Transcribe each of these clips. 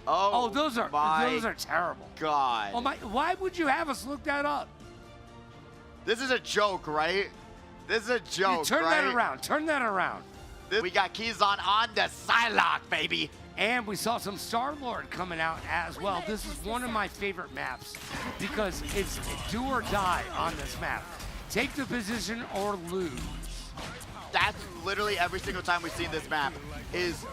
Oh, those are terrible. God. Oh my! Why would you have us look that up? This is a joke, right? This is a joke, Turn right? that around. Turn that around. We got KieZon on the Psylocke, baby. And we saw some Star-Lord coming out as well. This is one of my favorite maps because it's do or die on this map. Take the position or lose. That's literally every single time we've seen this map is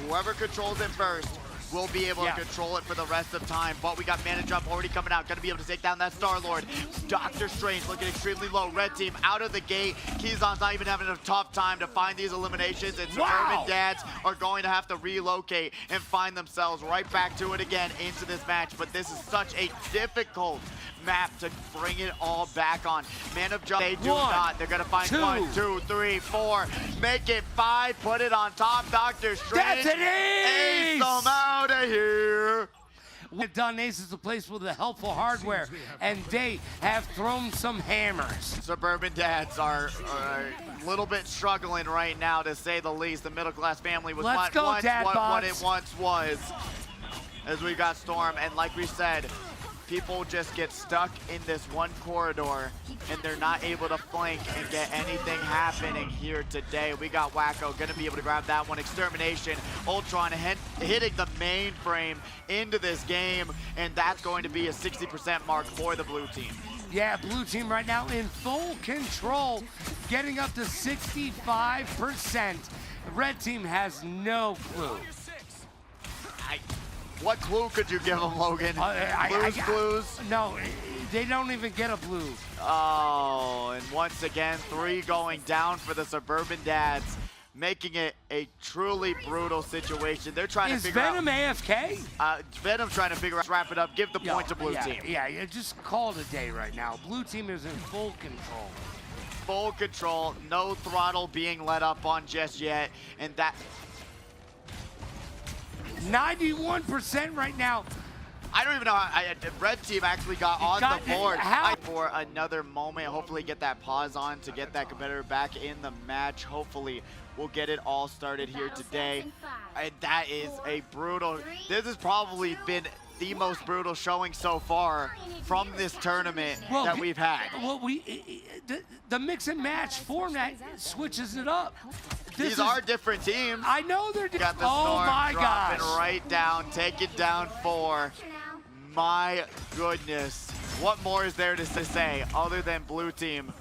whoever controls it first will be able to control it for the rest of time. But we got Mana Jump already coming out, gonna be able to take down that Star-Lord. Doctor Strange looking extremely low. Red team out of the gate. KieZon's not even having a tough time to find these eliminations, and Suburban Dads are going to have to relocate and find themselves right back to it again into this match. But this is such a difficult map to bring it all back on. Man of Jump, they do not. They're gonna find 1, 2, 3, 4. Make it 5, put it on top. Doctor Strange. That's an ace! Ace them out of here. Done Ace is a place with the helpful hardware, and they have thrown some hammers. Suburban Dads are a little bit struggling right now, to say the least. The middle-class family was what it once was. As we got Storm, and like we said, people just get stuck in this one corridor and they're not able to flank and get anything happening here today. We got Wacko gonna be able to grab that one. Extermination, Ultron hitting the mainframe into this game, and that's going to be a 60% mark for the blue team. Yeah, blue team right now in full control, getting up to 65%. Red team has no clue. What clue could you give them, Logan? Clues? No, they don't even get a blue. Oh, and once again, 3 going down for the Suburban Dads, making it a truly brutal situation. They're trying to figure out. Is Venom AFK? Venom trying to figure out, wrap it up, give the point to blue team. Yeah, just call it a day right now. Blue team is in full control. Full control, no throttle being let up on just yet, and that. 91% right now. I don't even know how Red team actually got on the board for another moment. Hopefully get that pause on to get that competitor back in the match. Hopefully we'll get it all started here today. And that is a brutal, this has probably been the most brutal showing so far from this tournament that we've had. Well, the mix and match format switches it up. These are different teams. I know they're different. Got the Storm dropping right down, taking down 4. My goodness. What more is there to say other than blue team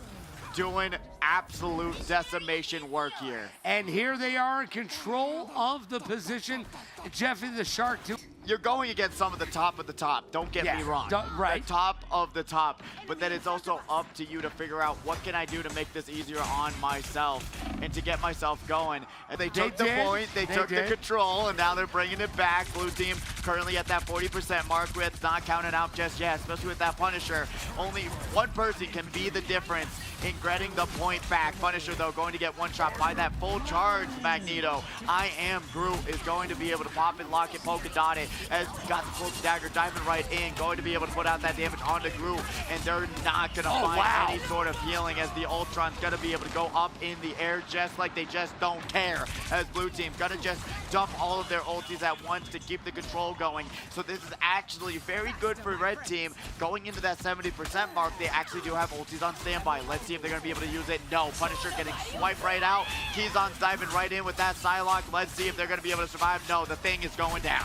doing absolute decimation work here? And here they are in control of the position. Jeffy the Shark You're going against some of the top of the top, don't get me wrong. Right. The top of the top, but then it's also up to you to figure out what can I do to make this easier on myself and to get myself going. And they took the point, they took the control, and now they're bringing it back. Blue team currently at that 40% mark, with not counted out just yet, especially with that Punisher. Only one person can be the difference in getting the point back. Punisher, though, going to get one shot by that full charge Magneto. I Am Groot is going to be able to pop it, lock it, polka dot it, as we got the cloak dagger diving right in, going to be able to put out that damage onto Groot, and they're not going to find any sort of healing, as the Ultron's going to be able to go up in the air just like they just don't care, as blue team going to just dump all of their ultis at once to keep the control going. So this is actually very good for red team. Going into that 70% mark, they actually do have ultis on standby. Let's see if they're going to be able to use it. No, Punisher getting swiped right out. KieZon's diving right in with that Psylocke. Let's see if they're going to be able to survive. No, the thing is going down.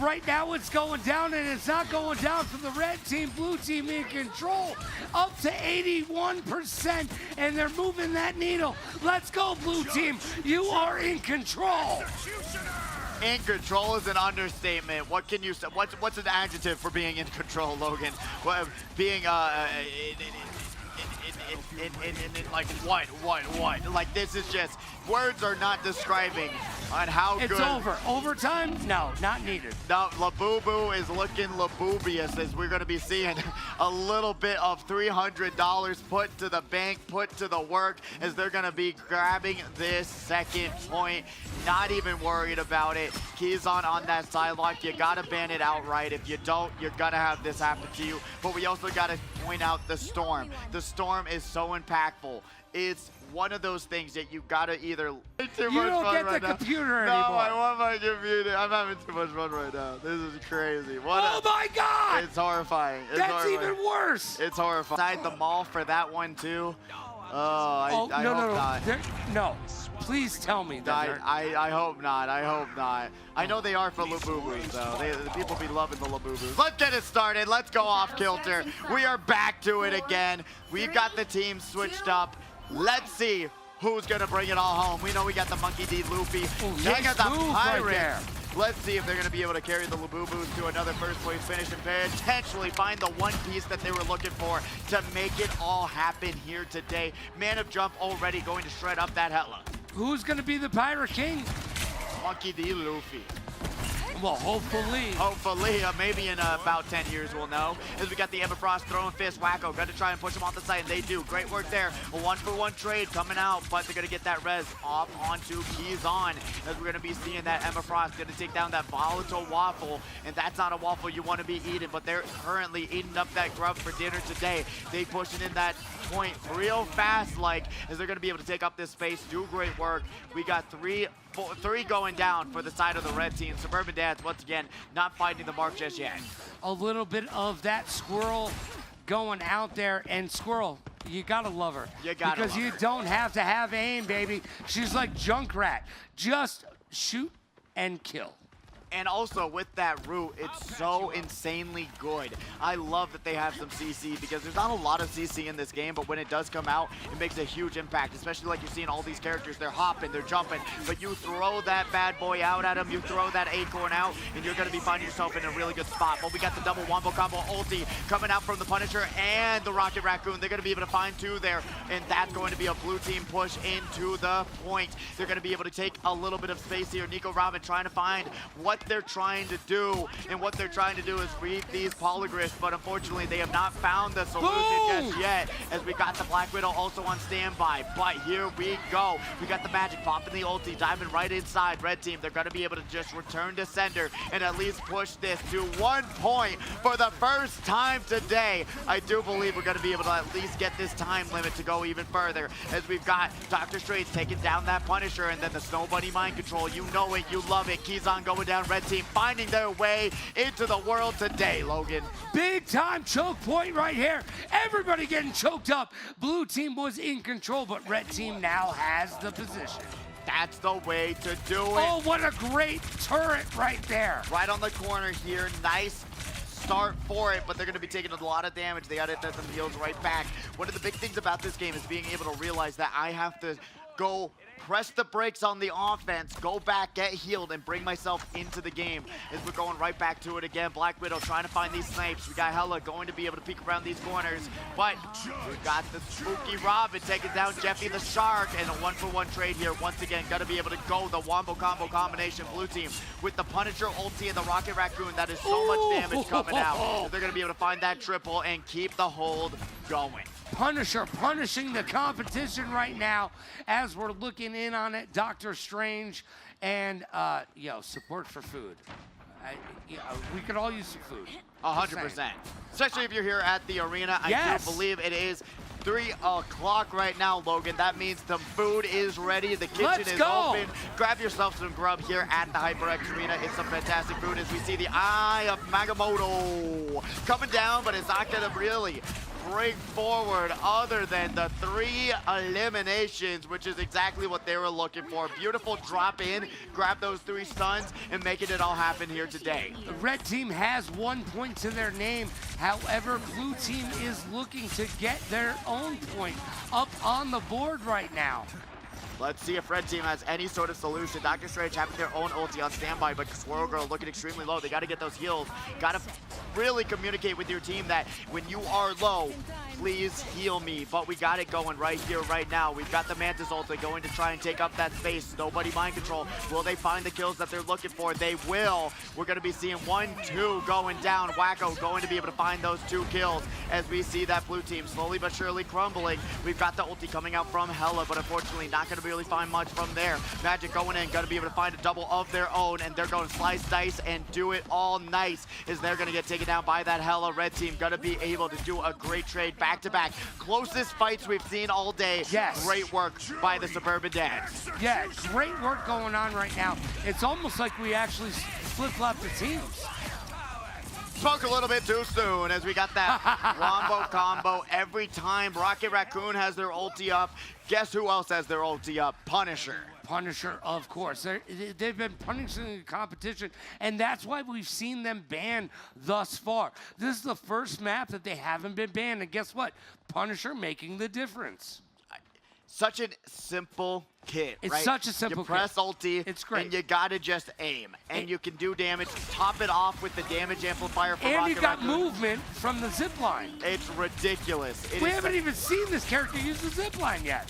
Right now it's going down, and it's not going down for the red team. Blue team in control, up to 81%, and they're moving that needle. Let's go, blue team. You are in control. In control is an understatement. What can you say? What's an adjective for being in control, Logan? Well, being like what? Like, this is just, words are not describing on how good. It's over. Overtime? No, not needed. No, Labubu is looking laboobious, as we're going to be seeing a little bit of $300 put to the bank, put to the work, as they're going to be grabbing this second point. Not even worried about it. KieZon on that Psylocke. You got to ban it outright. If you don't, you're going to have this happen to you. But we also got to point out the Storm. The Storm is so impactful. It's one of those things that you gotta either. You don't get the computer anymore. No, I want my computer. I'm having too much fun right now. This is crazy. Oh my God! It's horrifying. That's even worse. It's horrifying. Inside the mall for that one too. I hope not. No, please tell me that. I hope not. I hope not. I know they are for Labubus though. The people be loving the Labubus. Let's get it started. Let's go off kilter. We are back to it again. We've got the team switched up. Let's see who's gonna bring it all home. We know we got the Monkey D. Luffy. King of the Pirates. Let's see if they're going to be able to carry the Labubus to another first place finish and potentially find the one piece that they were looking for to make it all happen here today. Man of Jump already going to shred up that Hela. Who's going to be the Pirate King? Monkey D. Luffy. Well, hopefully. Hopefully, maybe in about 10 years we'll know. As we got the Everfrost throwing fist, Wacko going to try and push him off the side, and they do. Great work there. A 1-for-1 trade coming out, but they're going to get that res off onto KieZon. As we're going to be seeing that Everfrost going to take down that volatile waffle, and that's not a waffle you want to be eating, but they're currently eating up that grub for dinner today. They pushing in that point real fast, as they're going to be able to take up this space, do great work. We got three going down for the side of the red team. Suburban Dance, once again, not finding the mark just yet. A little bit of that Squirrel going out there, and Squirrel, you gotta love her. Because you don't have to have aim, baby. She's like Junkrat. Just shoot and kill. And also with that root, it's so insanely good. I love that they have some CC because there's not a lot of CC in this game, but when it does come out, it makes a huge impact, especially like you're seeing all these characters, they're hopping, they're jumping, but you throw that bad boy out at them, you throw that acorn out, and you're gonna be finding yourself in a really good spot. But we got the double wombo combo ulti coming out from the Punisher and the Rocket Raccoon. They're gonna be able to find two there, and that's going to be a blue team push into the point. They're gonna be able to take a little bit of space here. Nico Robin trying to find what they're trying to do, and what they're trying to do is read these polygriffs, but unfortunately they have not found the solution just yet, as we got the Black Widow also on standby. But here we go. We got the magic popping the ulti, diving right inside. Red team, they're going to be able to just return to sender and at least push this to 1 point for the first time today. I do believe we're going to be able to at least get this time limit to go even further, as we've got Dr. Straits taking down that Punisher, and then the Snow Bunny mind control. You know it, you love it. KieZon going down. Red team finding their way into the world today, Logan. Big time choke point right here. Everybody getting choked up. Blue team was in control, but red team now has the position. That's the way to do it. Oh, what a great turret right there. Right on the corner here. Nice start for it, but they're going to be taking a lot of damage. They got to hit some heals right back. One of the big things about this game is being able to realize that I have to go press the brakes on the offense, go back, get healed, and bring myself into the game. As we're going right back to it again. Black Widow trying to find these snipes. We got Hela going to be able to peek around these corners, but we got the spooky Robin taking down Jeffy the Shark, and a 1-for-1 trade here. Once again, got to be able to go the wombo combo combination. Blue team with the Punisher ulti and the Rocket Raccoon. That is so much damage coming out. They're going to be able to find that triple and keep the hold going. Punisher punishing the competition right now as we're looking in on it. Doctor Strange and support for food. We could all use some food. 100%. Especially if you're here at the arena. Yes. I do believe it is 3 o'clock right now, Logan. That means the food is ready. The kitchen is open. Grab yourself some grub here at the HyperX Arena. It's some fantastic food as we see the Eye of Magamoto coming down, but it's not going to really break forward other than the 3 eliminations, which is exactly what they were looking for. Beautiful drop in, grab those 3 stuns, and making it all happen here today. The red team has 1 point to their name. However, blue team is looking to get their own point up on the board right now. Let's see if red team has any sort of solution. Dr. Strange having their own ulti on standby, but Squirrel Girl looking extremely low. They got to get those heals. Got to really communicate with your team that when you are low, please heal me. But we got it going right here, right now. We've got the Mantis ulti going to try and take up that space. Nobody mind control. Will they find the kills that they're looking for? They will. We're going to be seeing 1-2 going down. Wacko going to be able to find those 2 kills as we see that blue team slowly but surely crumbling. We've got the ulti coming out from Hela, but unfortunately not going to to really find much from there. Magic going in, gonna be able to find a double of their own, and they're going to slice, dice, and do it all nice, as they're gonna get taken down by that Hella. Red team gonna be able to do a great trade back-to-back. Closest fights we've seen all day. Yes. Great work by the Suburban Dads. Yeah, great work going on right now. It's almost like we actually flip-flop the teams. Spoke a little bit too soon, as we got that wombo combo every time. Rocket Raccoon has their ulti up. Guess who else has their ulti up? Punisher. Punisher, of course. They've been punishing the competition, and that's why we've seen them banned thus far. This is the first map that they haven't been banned, and guess what? Punisher making the difference. Such a simple kit, It's right? such a simple You press kit. ulti, It's great. and you gotta just aim, and you can do damage. Top it off with the damage amplifier for And Rocket you got Raccoon. movement from the zip line. It's ridiculous. We haven't even seen this character use the zip line yet.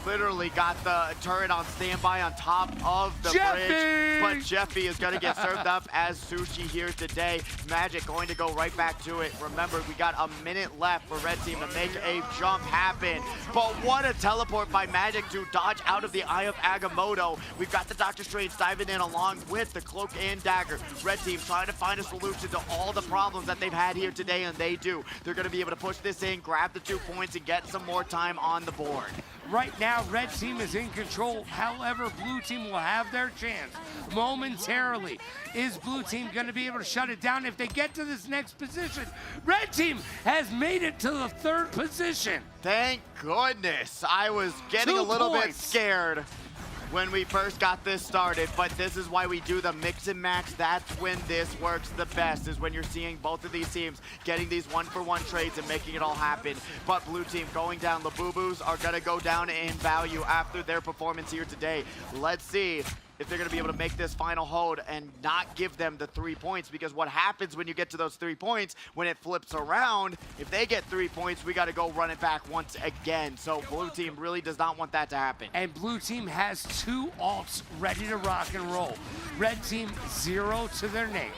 Literally got the turret on standby on top of the Jeffy! bridge, but Jeffy is going to get served up as Sushi here today. Magic going to go right back to it. Remember, we got a minute left for Red Team to make a jump happen, but what a teleport by Magic to dodge out of the Eye of Agamotto. We've got the Doctor Strange diving in along with the Cloak and Dagger. Red Team trying to find a solution to all the problems that they've had here today, and they do. They're going to be able to push this in, grab the 2 points, and get some more time on the board. Right now, Red Team is in control. However, Blue Team will have their chance momentarily. Is Blue Team going to be able to shut it down if they get to this next position? Red Team has made it to the 3rd position. Thank goodness. I was getting 2 a little bit points. scared when we first got this started, but this is why we do the mix and match. That's when this works the best, is when you're seeing both of these teams getting these 1-for-1 trades and making it all happen. But Blue Team going down, the Boo-Boos are gonna go down in value after their performance here today. Let's see if they're gonna be able to make this final hold and not give them the 3 points, because what happens when you get to those 3 points, when it flips around, if they get 3 points, we gotta go run it back once again. So Blue Team really does not want that to happen. And Blue Team has 2 ults ready to rock and roll. Red Team 0 to their name.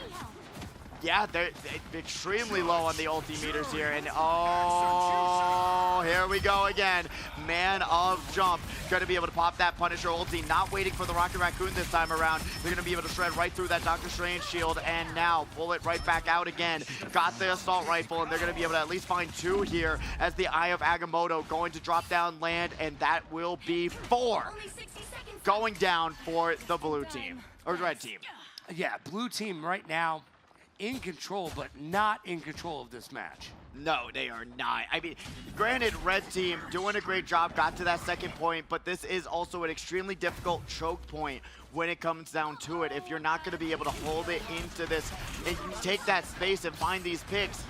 Yeah, they're extremely low on the ulti meters here, and oh, here we go again. Man of Jump, gonna be able to pop that Punisher ulti, not waiting for the Rocket Raccoon this time around. They're gonna be able to shred right through that Doctor Strange shield, and now pull it right back out again. Got the assault rifle, and they're gonna be able to at least find 2 here, as the Eye of Agamotto going to drop down land, and that will be 4 going down for the Blue Team, or Red Team. Yeah, Blue Team right now in control, but not in control of this match. No, they are not. I mean, granted, Red Team doing a great job, got to that 2nd point, but this is also an extremely difficult choke point when it comes down to it. If you're not going to be able to hold it into this and take that space and find these picks,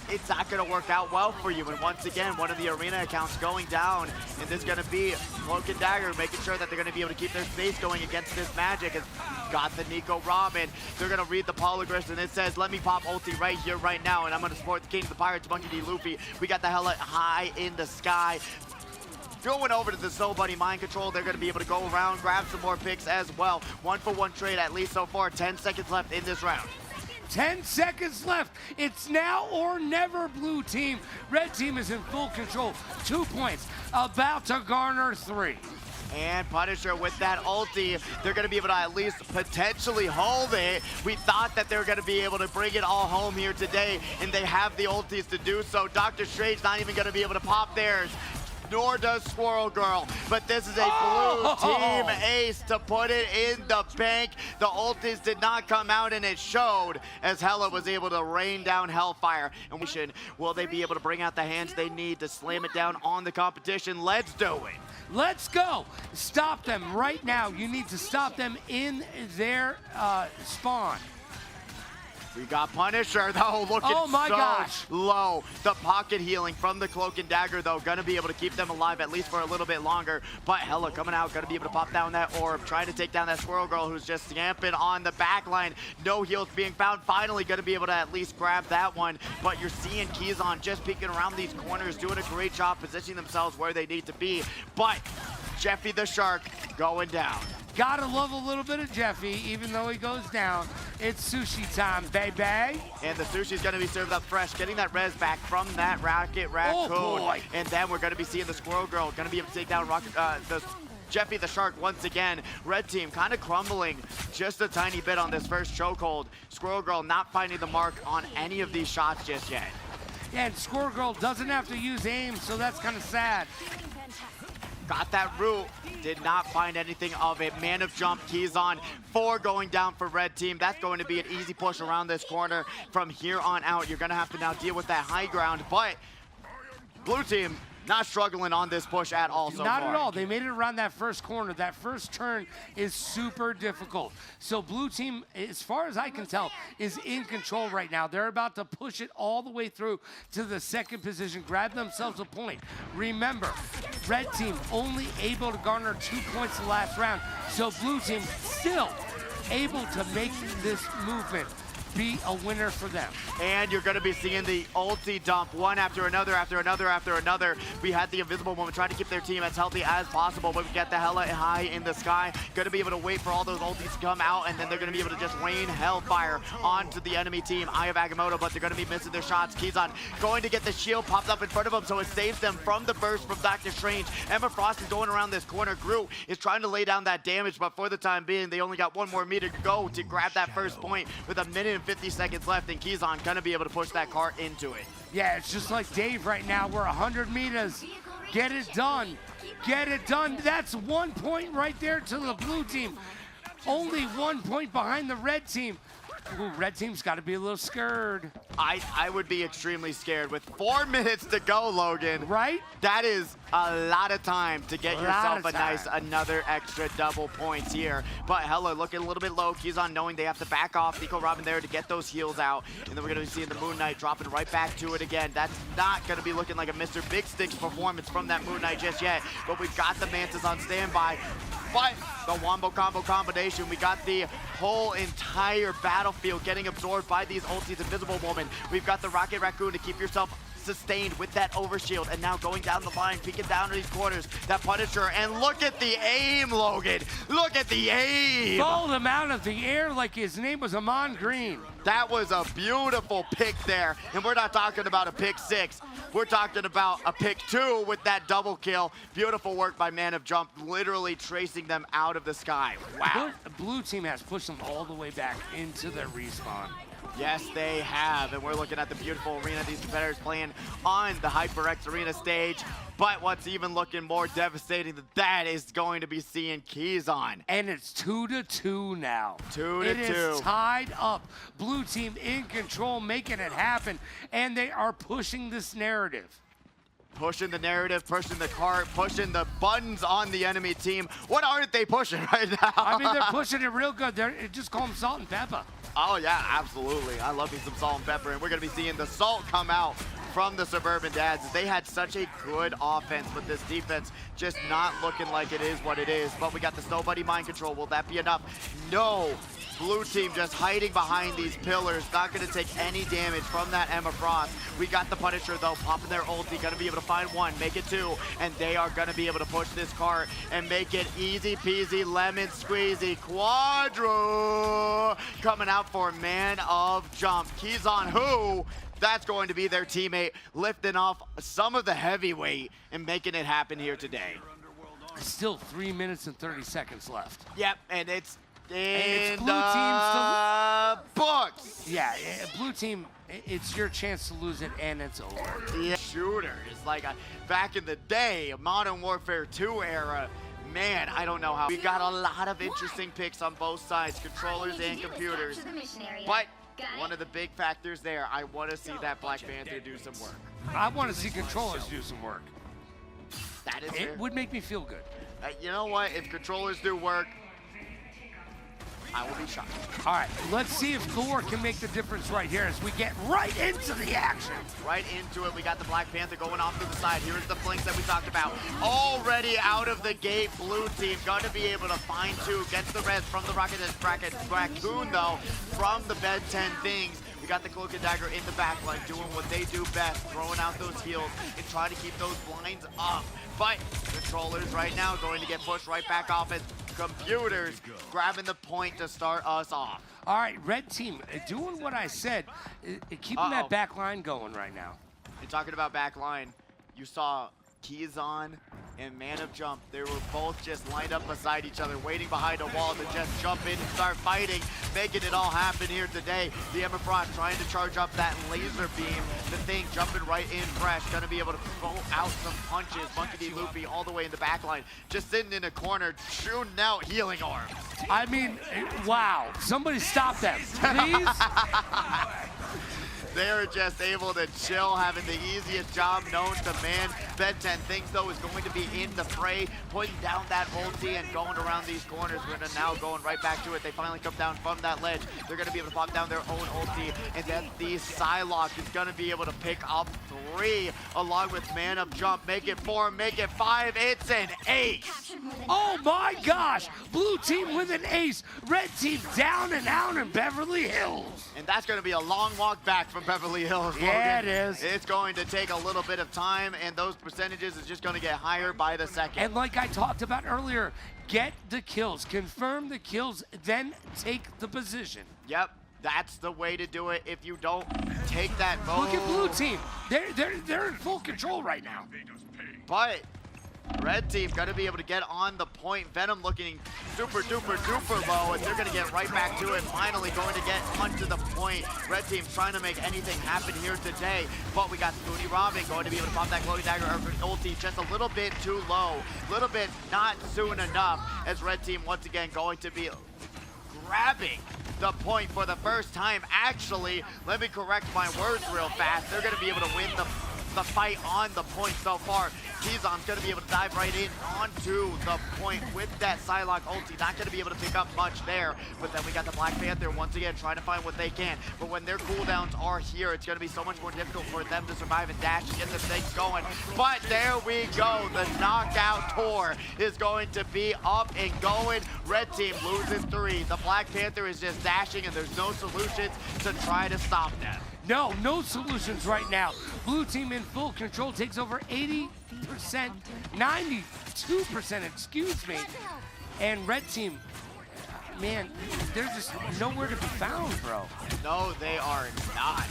it's not going to work out well for you. And once again, one of the arena accounts going down, and there's going to be Cloak and Dagger making sure that they're going to be able to keep their space going against this Magic. It's got the Nico Robin. They're going to read the polygriffs, and it says, let me pop ulti right here, right now, and I'm going to support the King of the Pirates, Monkey D. Luffy. We got the Hella high in the sky. Going over to the Soul Buddy Mind Control, they're going to be able to go around, grab some more picks as well. 1-for-1 trade at least so far. 10 seconds left in this round. 10 seconds left. It's now or never, Blue Team. Red Team is in full control. 2 points, about to garner 3. And Punisher with that ulti, they're going to be able to at least potentially hold it. We thought that they were going to be able to bring it all home here today, and they have the ultis to do so. Doctor Strange not even going to be able to pop theirs, nor does Squirrel Girl. But this is a Blue Team ace to put it in the bank. The ultis did not come out, and it showed, as Hella was able to rain down Hellfire. And will they be able to bring out the hands they need to slam it down on the competition? Let's do it. Let's go. Stop them right now. You need to stop them in their spawn. We got Punisher, though, looking low. The pocket healing from the Cloak and Dagger, though, gonna be able to keep them alive at least for a little bit longer. But Hella coming out, gonna be able to pop down that orb, trying to take down that Squirrel Girl who's just scamping on the back line. No heals being found. Finally gonna be able to at least grab that one. But you're seeing KieZon just peeking around these corners, doing a great job positioning themselves where they need to be. But Jeffy the Shark going down. Gotta love a little bit of Jeffy, even though he goes down. It's sushi time, baby. And the sushi's gonna be served up fresh, getting that res back from that Rocket Raccoon. Oh boy. And then we're gonna be seeing the Squirrel Girl gonna be able to take down Jeffy the Shark once again. Red team kind of crumbling just a tiny bit on this first chokehold. Squirrel Girl not finding the mark on any of these shots just yet. Yeah, and Squirrel Girl doesn't have to use aim, so that's kind of sad. Got that root, did not find anything of it. Man of jump, KieZon, 4 going down for red team. That's going to be an easy push around this corner. From here on out, you're gonna have to now deal with that high ground, but blue team not struggling on this push at all so Not far. at all. They made it around that first corner. That first turn is super difficult. So blue team, as far as I can tell, is in control right now. They're about to push it all the way through to the second position, grab themselves a point. Remember, red team only able to garner 2 points the last round. So blue team still able to make this movement be a winner for them. And you're going to be seeing the ulti dump one after another, after another, after another. We had the invisible moment trying to keep their team as healthy as possible, but we get the hella high in the sky. Going to be able to wait for all those ultis to come out, and then they're going to be able to just rain hellfire onto the enemy team. Eye of Agamotto, but they're going to be missing their shots. KieZon going to get the shield popped up in front of them, so it saves them from the burst from Doctor Strange. Emma Frost is going around this corner. Groot is trying to lay down that damage, but for the time being, they only got 1 more meter to go to grab that first point with 1:50 seconds left, and KieZon gonna be able to push that cart into it. Yeah, it's just like Dave right now. We're 100 meters. Get it done. Get it done. That's 1 point right there to the blue team. Only 1 point behind the red team. Ooh, red team's got to be a little scared. I would be extremely scared with 4 minutes to go, Logan. Right? That is a lot of time to get yourself a nice another extra double points here. But Hella looking a little bit low. KieZon knowing they have to back off. Nico Robin there to get those heals out. And then we're going to be seeing the Moon Knight dropping right back to it again. That's not going to be looking like a Mr. Big Sticks performance from that Moon Knight just yet. But we've got the Mantis on standby. But the Wombo Combo combination, we got the whole entire battlefield getting absorbed by these ultis. Invisible Woman. We've got the Rocket Raccoon to keep yourself sustained with that overshield, and now going down the line, peeking down to these corners, that Punisher, and look at the aim, Logan! Look at the aim! Balled him out of the air like his name was Amon Green. That was a beautiful pick there, and we're not talking about a pick 6. We're talking about a pick 2 with that double kill. Beautiful work by Man of Jump, literally tracing them out of the sky. Wow. Blue team has pushed them all the way back into their respawn. Yes, they have, and we're looking at the beautiful arena these competitors playing on the HyperX Arena stage. But what's even looking more devastating than that is going to be seeing KieZon. And it's 2-2 now. 2-2. It is tied up. Blue team in control, making it happen, and they are pushing this narrative. Pushing the narrative, pushing the cart, pushing the buttons on the enemy team. What aren't they pushing right now? I mean, they're pushing it real good. They're just call them salt and pepper. Oh yeah, absolutely. I love me some salt and pepper, and we're gonna be seeing the salt come out from the Suburban Dads. They had such a good offense, but this defense just not looking like it is what it is. But we got the Snow Buddy mind control. Will that be enough? No. Blue team just hiding behind these pillars, not going to take any damage from that Emma Frost. We got the Punisher though, popping their ulti, going to be able to find 1, make it 2, and they are going to be able to push this cart and make it easy peasy lemon squeezy. Quadro coming out for Man of Jump. KieZon, who? That's going to be their teammate, lifting off some of the heavyweight and making it happen here today. Still 3 minutes and 30 seconds left. Yep, and it's It's in blue the team's books. Yeah, blue team, it's your chance to lose it, and it's over. Yeah. Shooters, like back in the day, Modern Warfare 2 era, man, I don't know how. We got a lot of interesting picks on both sides, controllers and computers. But one of the big factors there, I want to see that Black Panther do some work. I want to see controllers do some work. That is It would make me feel good. You know what? If controllers do work, I will be shocked. All right, let's see if Thor can make the difference right here as we get right into the action. Right into it, we got the Black Panther going off to the side. Here's the flanks that we talked about. Already out of the gate, blue team going to be able to find 2. Gets the res from the Rocket Raccoon, though, from the Bed 10 things. We got the Cloak and Dagger in the backline doing what they do best, throwing out those heals and trying to keep those blinds up. But controllers right now going to get pushed right back off as computers grabbing the point to start us off. All right, red team, doing what I said, keeping that back line going right now. And talking about back line, you saw KieZon and Man of Jump, they were both just lined up beside each other, waiting behind a wall to just jump in and start fighting, making it all happen here today. The Emma Frost trying to charge up that laser beam. The thing jumping right in fresh, gonna be able to throw out some punches. Monkey D. Loopy all the way in the back line, just sitting in a corner, shooting out healing arms. I mean, wow. Somebody stop them, please. They're just able to chill, having the easiest job known to man. Ben 10 thinks, though, is going to be in the fray, putting down that ulti and going around these corners. We're now going right back to it. They finally come down from that ledge. They're going to be able to pop down their own ulti, and then the Psylocke is going to be able to pick up 3, along with Man of Jump. Make it 4, make it 5. It's an ace. Oh my gosh! Blue team with an ace. Red team down and out in Beverly Hills. And that's going to be a long walk back from Beverly Hills. Yeah, Logan. it is. It's going to take a little bit of time, and those percentages is just going to get higher by the second. And like I talked about earlier, get the kills, confirm the kills, then take the position. Yep, that's the way to do it. If you don't take that move. Look at blue team. They're in full control right now. But red team gonna be able to get on the point. Venom looking super duper duper low, and they're gonna get right back to it. Finally going to get onto the point. Red team's trying to make anything happen here today, but we got Spoony Robin going to be able to pop that glowy dagger ulti just a little bit too low, little bit not soon enough, as red team once again going to be grabbing the point for the first time. Actually, let me correct my words real fast. They're gonna be able to win the fight on the point so far. KieZon's gonna be able to dive right in onto the point with that Psylocke ulti. Not gonna be able to pick up much there, but then we got the Black Panther once again trying to find what they can. But when their cooldowns are here, it's gonna be so much more difficult for them to survive and dash and get the things going. But there we go. The knockout tour is going to be up and going. Red team loses 3. The Black Panther is just dashing, and there's no solutions to try to stop them. No solutions right now. Blue team in full control, takes over 80%, 92%, excuse me. And red team, man, they're just nowhere to be found, bro. No, they are not.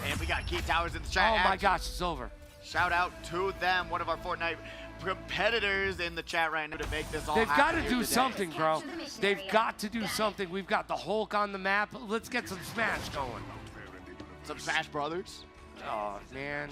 And we got Key Towers in the chat. Oh my gosh, it's over. Shout out to them, one of our Fortnite competitors in the chat right now to make this all They've got happen to do today. something, bro. They've got to do something. We've got the Hulk on the map. Let's get some Smash going. Some Smash Brothers. Oh, man.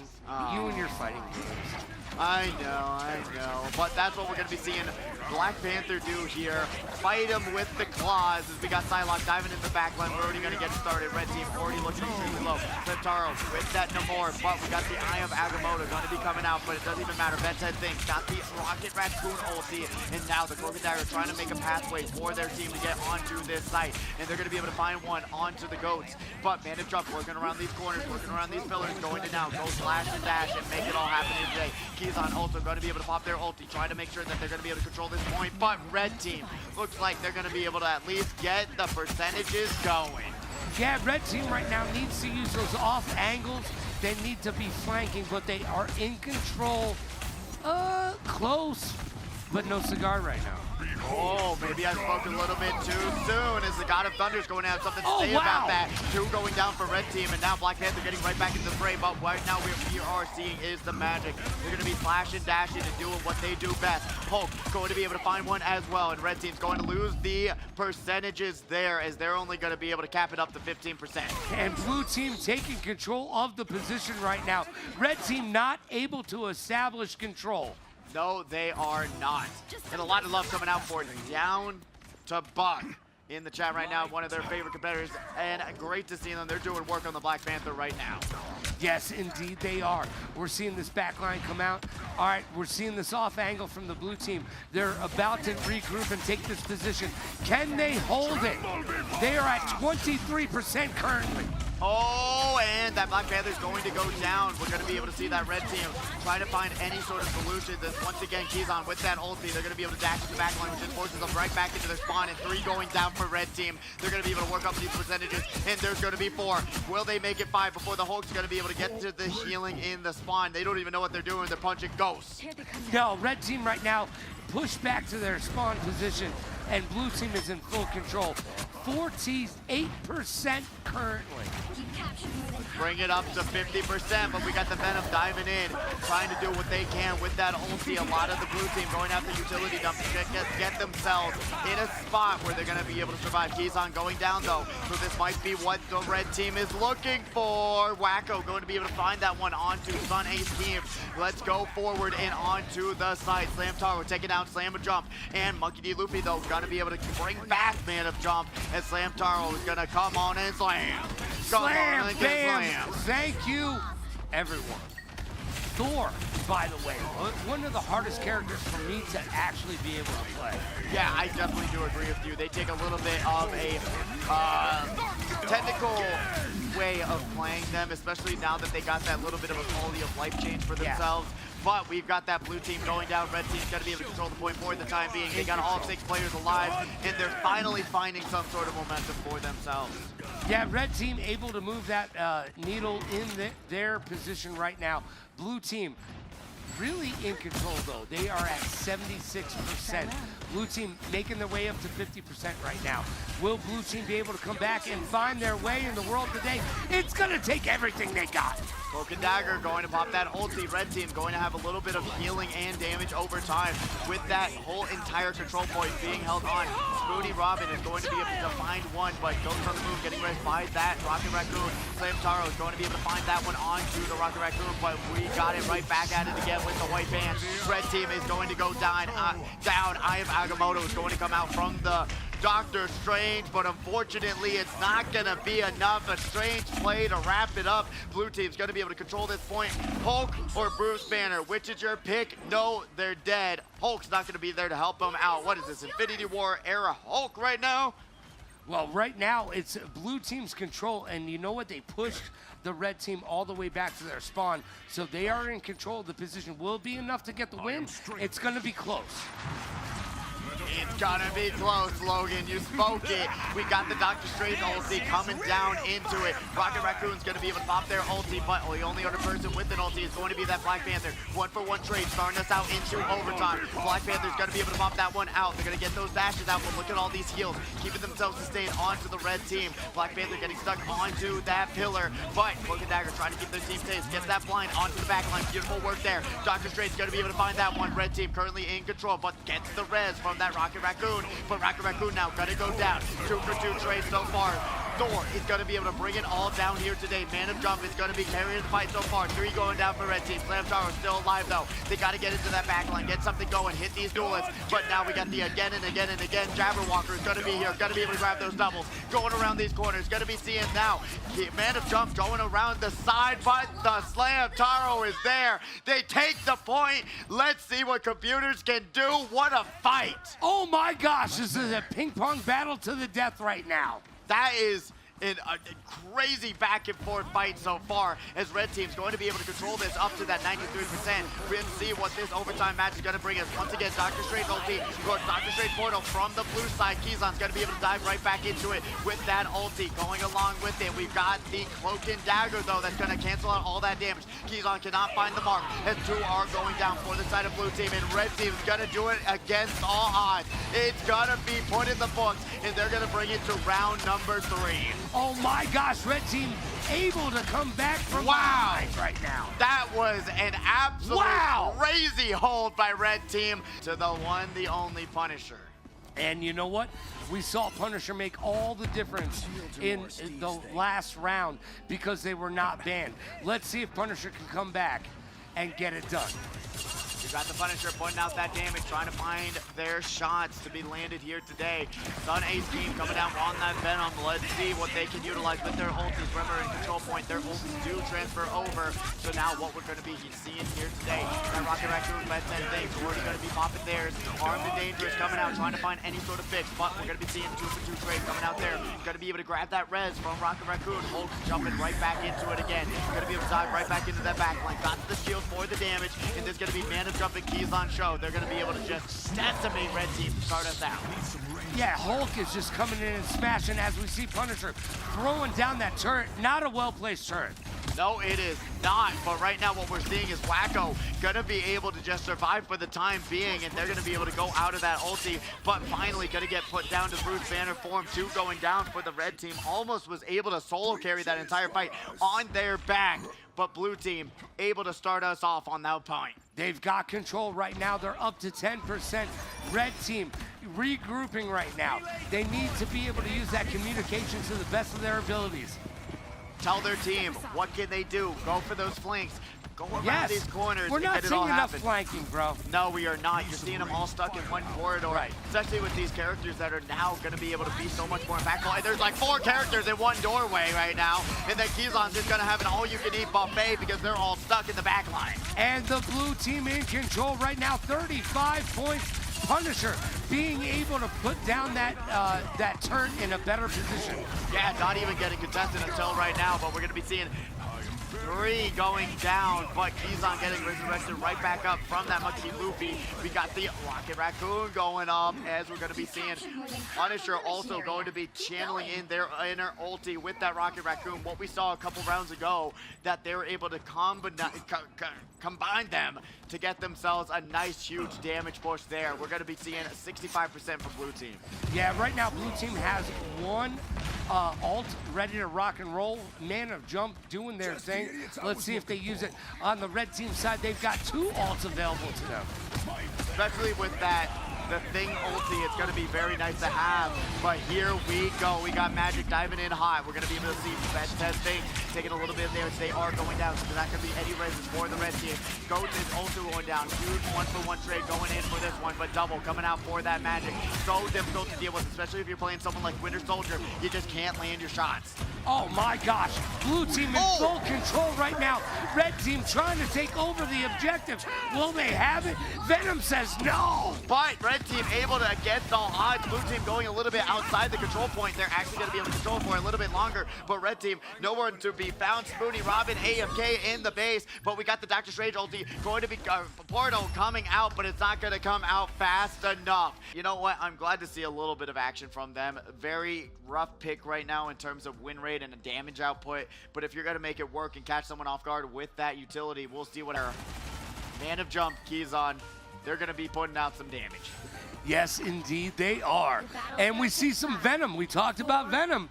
You and your fighting games. I know. But that's what we're going to be seeing Black Panther do here. Fight him with the claws as we got Psylocke diving in the back line. We're already going to get started. Red team already looking extremely low. Centauro with that Namor, but we got the Eye of Agamotto going to be coming out, but it doesn't even matter. Ben 10 thinks got the Rocket Raccoon ulti, and now the Cloak and Dagger trying to make a pathway for their team to get onto this site, and they're going to be able to find one onto the goats. But Man of Jump working around these corners, working around these pillars, going to now go slash and dash and make it all happen here today. KieZon also going to be able to pop their ulti, trying to make sure that they're going to be able to control this point, but red team looks like they're going to be able to at least get the percentages going. Yeah, red team right now needs to use those off angles. They need to be flanking, but they are in control. Close, but no cigar right now. Oh, maybe I spoke a little bit too soon as the God of Thunder is going to have something to say wow. about that. 2 going down for red team, and now Black Panther getting right back into the fray, but right now what we are seeing is the magic. They're going to be slashing, dashing, and doing what they do best. Hulk going to be able to find one as well, and red team's going to lose the percentages there as they're only going to be able to cap it up to 15%. And blue team taking control of the position right now. Red team not able to establish control. No, they are not. And a lot of love coming out for Down to Buck in the chat right now, one of their favorite competitors, and great to see them. They're doing work on the Black Panther right now. Yes, indeed they are. We're seeing this back line come out. All right, we're seeing this off angle from the blue team. They're about to regroup and take this position. Can they hold it? They are at 23% currently. Oh, and that Black Panther's going to go down. We're going to be able to see that red team try to find any sort of solution. Then once again, KieZon with that ulti, they're going to be able to dash to the back line, which just forces them right back into their spawn, and 3 going down for red team. They're going to be able to work up these percentages, and there's going to be 4. Will they make it 5 before the Hulk's going to be able to get to the healing in the spawn? They don't even know what they're doing. They're punching ghosts. No, red team right now push back to their spawn position, and blue team is in full control. 48% currently. Bring it up to 50%, but we got the Venom diving in, trying to do what they can with that ulti. A lot of the blue team going after utility dump to get themselves in a spot where they're going to be able to survive. KieZon going down though, so this might be what the red team is looking for. Wacko going to be able to find that one onto Sun Ace team. Let's go forward and onto the side. Slam Taro taking down Slam a Jump, and Monkey D. Luffy though going to be able to bring back Man of Jump, and Slam Taro is going to come on and slam. Slam, bam! Thank you, everyone. Thor, by the way, one of the hardest characters for me to actually be able to play. Yeah, I definitely do agree with you. They take a little bit of a technical way of playing them, especially now that they got that little bit of a quality of life change for themselves. Yeah. But we've got that blue team going down. Red team's got to be able to control the point for the time being. They got all 6 players alive, and they're finally finding some sort of momentum for themselves. Yeah, red team able to move that needle in their position right now. Blue team really in control though. They are at 76%. Blue team making their way up to 50% right now. Will blue team be able to come back and find their way in the world today? It's gonna take everything they got. Cloak and Dagger going to pop that ulti. Red team going to have a little bit of healing and damage over time with that whole entire control point being held on. Spoony Robin is going to be able to find one, but goes on the move, getting ready by that Rocket Raccoon. Slam Taro is going to be able to find that one onto the Rocket Raccoon, but we got it right back at it again with the white band. Red team is going to go down. I am Agamotto is going to come out from the Doctor Strange, but unfortunately it's not gonna be enough. A Strange play to wrap it up. Blue team's gonna be able to control this point. Hulk or Bruce Banner, which is your pick? No, they're dead. Hulk's not gonna be there to help them out. What is this, Infinity War era Hulk right now? Well, right now it's blue team's control, and you know what? They pushed the red team all the way back to their spawn, so they are in control. The position will be enough to get the win. It's gonna be close. It's gonna be close, Logan. You spoke it. We got the Doctor Strange ulti coming down into it. Rocket Raccoon's gonna be able to pop their ulti, but the only other person with an ulti is going to be that Black Panther. 1-for-1 trade, starting us out into overtime. Black Panther's gonna be able to pop that one out. They're gonna get those dashes out, but look at all these heals, keeping themselves sustained onto the red team. Black Panther getting stuck onto that pillar, but Cloak and Dagger trying to keep their team safe. Gets that blind onto the back line. Beautiful work there. Doctor Strange's gonna be able to find that one. Red team currently in control, but gets the res from that Rocket Raccoon, but Rocket Raccoon now gonna go down. 2-for-2 trade so far. Thor is gonna be able to bring it all down here today. Man of Jump is gonna be carrying the fight so far. 3 going down for red team. Slam Tower still alive though. They gotta get into that back line, get something going, hit these duelists. But now we got the again and again and again. Jabberwocker is gonna be here, gonna be able to grab those doubles. Going around these corners, gonna be seeing now. Man of Jump going around the side, but the Slam Taro is there. They take the point. Let's see what computers can do. What a fight. Oh my gosh, this is a ping pong battle to the death right now. That is a crazy back and forth fight so far, as red team's going to be able to control this up to that 93%. We're going to see what this overtime match is going to bring us. Once again, Doctor Strange ulti, Doctor Strange portal from the blue side. KieZon's going to be able to dive right back into it with that ulti. Going along with it, we've got the Cloak and Dagger though that's going to cancel out all that damage. KieZon cannot find the mark as 2 are going down for the side of blue team, and red team is going to do it against all odds. It's going to be put in the books, and they're going to bring it to round number 3. Oh my gosh, red team able to come back from behind right now. That was an absolute crazy hold by red team to the one, the only Punisher. And you know what? We saw Punisher make all the difference in the last round because they were not banned. Let's see if Punisher can come back and get it done. We got the Punisher pointing out that damage, trying to find their shots to be landed here today. Sun Ace team coming down on that Venom. Let's see what they can utilize with their ultis. Remember, in control point, their ultis do transfer over. So now what we're going to be seeing here today, that Rocket Raccoon by 10 things. We're already going to be popping theirs. Armed and Dangerous coming out, trying to find any sort of fix. But we're going to be seeing 2-for-2 trade coming out there. Going to be able to grab that res from Rocket Raccoon. Hulk's jumping right back into it again. Going to be able to dive right back into that backline. Got the shield for the damage. And there's going to be Man of Jump and KieZon show. They're going to be able to just decimate red team to start us out. Yeah, Hulk is just coming in and smashing as we see Punisher throwing down that turret. Not a well-placed turret. No, it is not. But right now what we're seeing is Wacko gonna be able to just survive for the time being, and they're gonna be able to go out of that ulti, but finally gonna get put down to Bruce Banner form 2 going down for the red team. Almost was able to solo carry that entire fight on their back, but blue team able to start us off on that point. They've got control right now. They're up to 10%. Red team regrouping right now. They need to be able to use that communication to the best of their abilities. Tell their team, what can they do? Go for those flanks. Go around these corners. We're not seeing enough flanking, bro. No, we are not. You're seeing them all stuck in one corridor. Right. Especially with these characters that are now going to be able to be so much more impactful. And there's like 4 characters in one doorway right now. And then KieZon's just going to have an all-you-can-eat buffet because they're all stuck in the back line. And the blue team in control right now, 35 points. Punisher being able to put down that that turret in a better position. Yeah, not even getting contested until right now, but we're going to be seeing 3 going down, but KieZon getting resurrected right back up from that Monkey Luffy. We got the Rocket Raccoon going up, as we're going to be seeing Punisher also going to be channeling in their inner ulti with that Rocket Raccoon. What we saw a couple rounds ago, that they were able to combine them to get themselves a nice, huge damage push there. We're going to be seeing 65% for blue team. Yeah, right now blue team has 1 ult ready to rock and roll. Man of Jump doing their thing. Let's see if they use it. On the red team side, they've got 2 ults available to them. Especially with that, the Thing ulti, it's going to be very nice to have. But here we go. We got Magic diving in hot. We're going to be able to see Fetch testing, taking a little bit of damage. They are going down, so there's not going to be any raises for the red team. Goat is also going down. Huge 1-for-1 trade going in for this one, but double coming out for that Magic. So difficult to deal with, especially if you're playing someone like Winter Soldier. You just can't land your shots. Oh my gosh, blue team in full control right now. Red team trying to take over the objective. Will they have it? Venom says no. But red team able to, against all odds, blue team going a little bit outside the control point. They're actually going to be able to control for a little bit longer, but red team nowhere to be found. Spoony Robin AFK in the base, but we got the Doctor Strange ulti going to be Portal coming out, but it's not going to come out fast enough. You know what? I'm glad to see a little bit of action from them. Very rough pick right now in terms of win rate and a damage output, but if you're going to make it work and catch someone off guard with that utility, we'll see what our Man of Jump, KieZon, they're going to be putting out some damage. Yes, indeed they are. And we see some Venom. We talked about Venom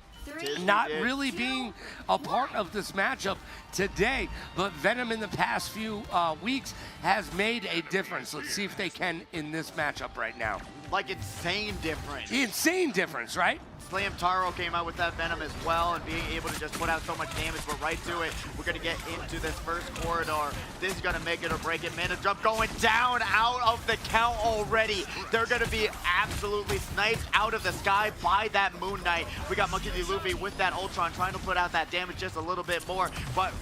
not really being a part of this matchup today, but Venom in the past few weeks has made a difference. Let's see if they can in this matchup right now. Like insane difference. Insane difference, right? Slam Taro came out with that Venom as well, and being able to just put out so much damage, but right to it, we're going to get into this first corridor. This is going to make it or break it. Man of Jump going down out of the count already. They're going to be absolutely sniped out of the sky by that Moon Knight. We got Monkey D. Luffy with that Ultron trying to put out that damage just a little bit more, but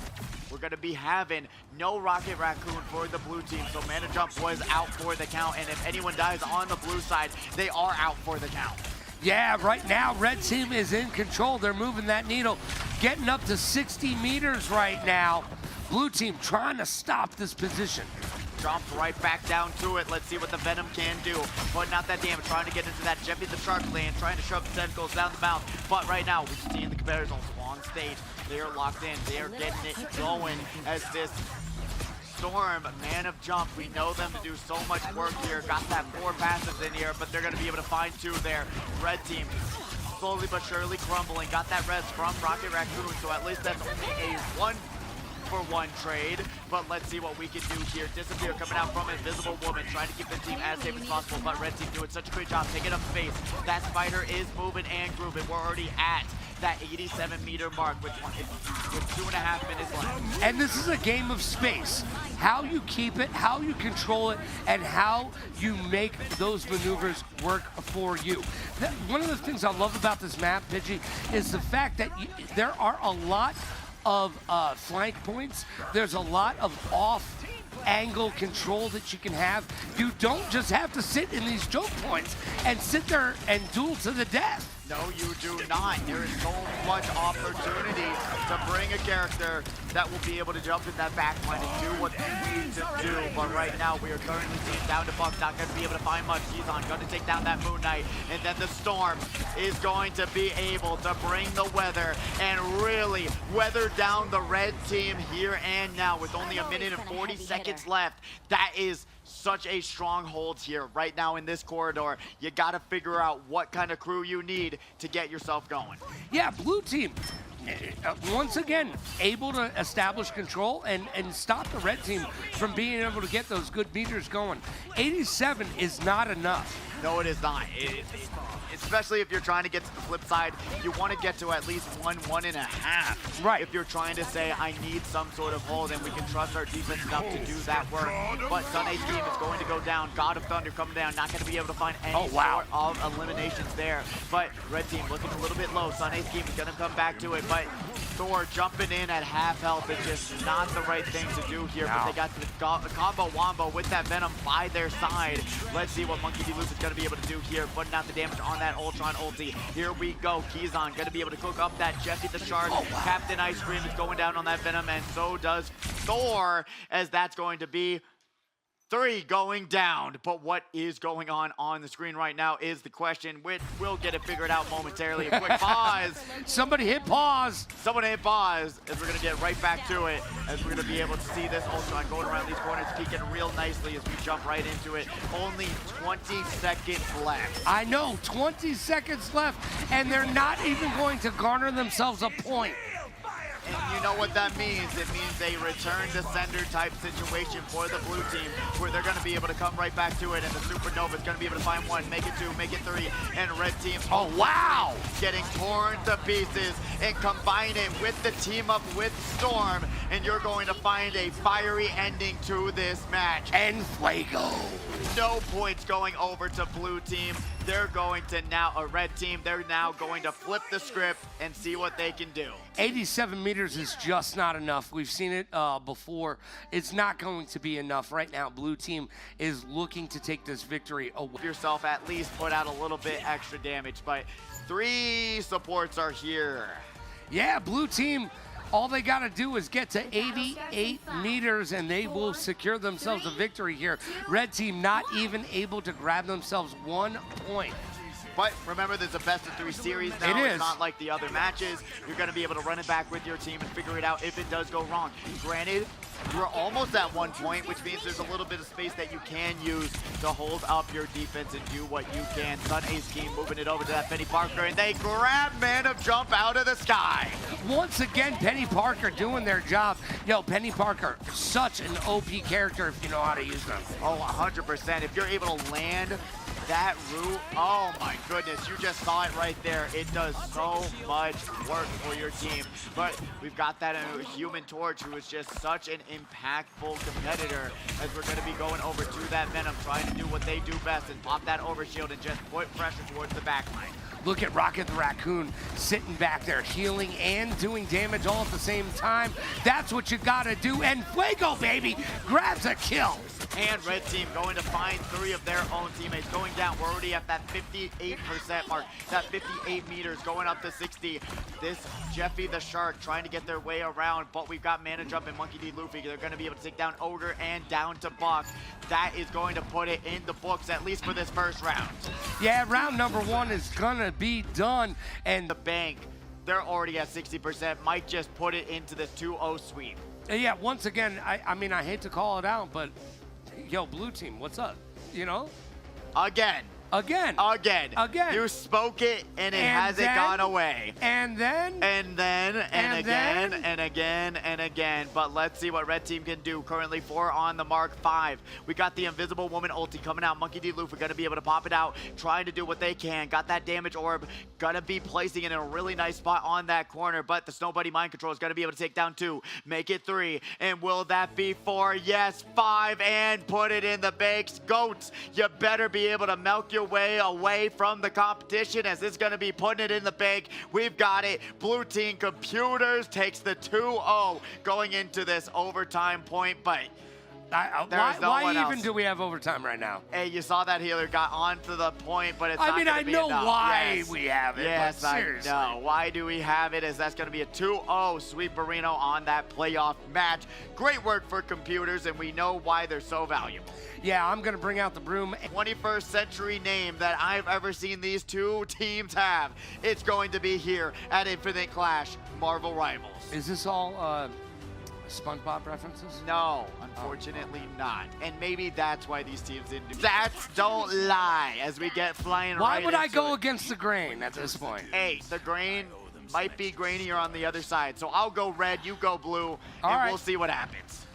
we're going to be having no Rocket Raccoon for the blue team, so Man of Jump was out for the count, and if anyone dies on the blue side, they are out for the count. Yeah, right now, red team is in control. They're moving that needle, getting up to 60 meters right now. Blue team trying to stop this position. Jump right back down to it. Let's see what the Venom can do. Putting out that damage, trying to get into that Jeffy the Shark lane, trying to shove the tentacles down the mouth. But right now, we're seeing the competitors also on stage. They are locked in. They are getting it going as this Storm, Man of Jump, we know them to do so much work here. Got that 4 passives in here, but they're going to be able to find 2 there. Red team slowly but surely crumbling. Got that res from Rocket Raccoon, so at least that's only a 1-for-1 trade. But let's see what we can do here. Disappear coming out from Invisible Woman, trying to keep the team as safe as possible, but red team doing such a great job taking up space. That spider is moving and grooving. We're already at that 87-meter mark with 2.5 minutes left. And this is a game of space. How you keep it, how you control it, and how you make those maneuvers work for you. One of the things I love about this map, Pidgey, is the fact that there are a lot of flank points. There's a lot of off angle control that you can have. You don't just have to sit in these choke points and sit there and duel to the death. No, you do not. There is so much opportunity to bring a character that will be able to jump in that back line and do what they need to do. But right now, we are currently seeing down to Buck, not going to be able to find much. KieZon going to take down that Moon Knight, and then the Storm is going to be able to bring the weather and really weather down the red team here and now with only a minute and 40 seconds left. That is such a stronghold here right now in this corridor. You got to figure out what kind of crew you need to get yourself going. Yeah, blue team, once again, able to establish control and stop the red team from being able to get those good meters going. 87 is not enough. No, it is not. Especially if you're trying to get to the flip side, you want to get to at least 1.5. Right. If you're trying to say, I need some sort of hold, and we can trust our defense enough to do that work. But Sunny's team is going to go down. God of Thunder coming down. Not going to be able to find any sort of eliminations there. But red team looking a little bit low. Sunny's team is going to come back to it. But Thor jumping in at half health is just not the right thing to do here. But they got the combo wombo with that Venom by their side. Let's see what Monkey D. Luke is going to be able to do here. Putting out the damage on that Ultron ulti. Here we go. KieZon going to be able to cook up that Jeffy the Shark. Captain Ice Cream is going down on that Venom, and so does Thor, as that's going to be 3 going down. But what is going on the screen right now is the question, which we'll get it figured out momentarily. A quick pause. Somebody hit pause. Someone hit pause, as we're going to get right back to it, as we're going to be able to see this Ultron going around these corners, peeking real nicely as we jump right into it. Only 20 seconds left. I know, 20 seconds left, and they're not even going to garner themselves a point. And you know what that means. It means a return to sender type situation for the blue team, where they're going to be able to come right back to it, and the Supernova is going to be able to find 1, make it 2, make it 3, and red team, getting torn to pieces, and combine it with the team up with Storm, and you're going to find a fiery ending to this match. And Fuego. No points going over to blue team. They're going to now, a red team, they're now going to flip the script and see what they can do. 87 meters is just not enough. We've seen it before. It's not going to be enough. Right now, blue team is looking to take this victory away. Yourself at least put out a little bit extra damage, but 3 supports are here. Yeah, blue team, all they got to do is get to 88 meters and they will secure themselves a victory here. Red team not even able to grab themselves 1 point. But remember, there's a best-of-3 series now. It is. It's not like the other matches. You're going to be able to run it back with your team and figure it out if it does go wrong. Granted, you're almost at 1 point, which means there's a little bit of space that you can use to hold up your defense and do what you can. Sun Ace team moving it over to that Penny Parker, and they grab Man of Jump out of the sky. Once again, Penny Parker doing their job. Yo, Penny Parker, such an OP character if you know how to use them. Oh, 100%. If you're able to land that route, oh my goodness, you just saw it right there. It does so much work for your team. But we've got that Human Torch, who is just such an impactful competitor, as we're going to be going over to that Venom, trying to do what they do best and pop that overshield and just put pressure towards the backline. Look at Rocket the Raccoon sitting back there, healing and doing damage all at the same time. That's what you gotta do. And Fuego, baby, grabs a kill. And red team going to find 3 of their own teammates going down. We're already at that 58% mark, that 58 meters going up to 60. This Jeffy the Shark trying to get their way around, but we've got Mana Jump and Monkey D. Luffy. They're going to be able to take down Ogre and down to Buck. That is going to put it in the books, at least for this first round. Yeah, round number 1 is gonna be done. And the bank, they're already at 60%, might just put it into the 2-0 sweep. Yeah, once again, I mean, I hate to call it out, but yo, blue team, what's up? You know? Again. You spoke it, and it hasn't gone away. And then. Again. But let's see what red team can do. Currently 4 on the mark, 5. We got the Invisible Woman ulti coming out. Monkey D. Luffy gonna be able to pop it out, trying to do what they can. Got that damage orb, gonna be placing it in a really nice spot on that corner. But the Snow Buddy Mind Control is gonna be able to take down 2, make it 3, and will that be 4? Yes, 5, and put it in the bakes. Goats, you better be able to milk your way away from the competition, as it's going to be putting it in the bank. We've got it. Blue team computers takes the 2-0 going into this overtime point, but Why even do we have overtime right now? Hey, you saw that healer got onto the point, but it's not I mean, gonna I be know enough. why we have it, Yes, but seriously. I know. Why do we have it? As that's going to be a 2-0 sweep Marino on that playoff match. Great work for computers, and we know why they're so valuable. Yeah, I'm going to bring out the broom. 21st century name that I've ever seen these two teams have. It's going to be here at Infinite Clash, Marvel Rivals. Is this all SpongeBob references? No, unfortunately not. And maybe that's why these teams didn't do. Stats don't lie as we get flying right Why would I into go it. against the grain at this point? Hey, the grain might be grainier on the other side. So I'll go red, you go blue, and we'll see what happens.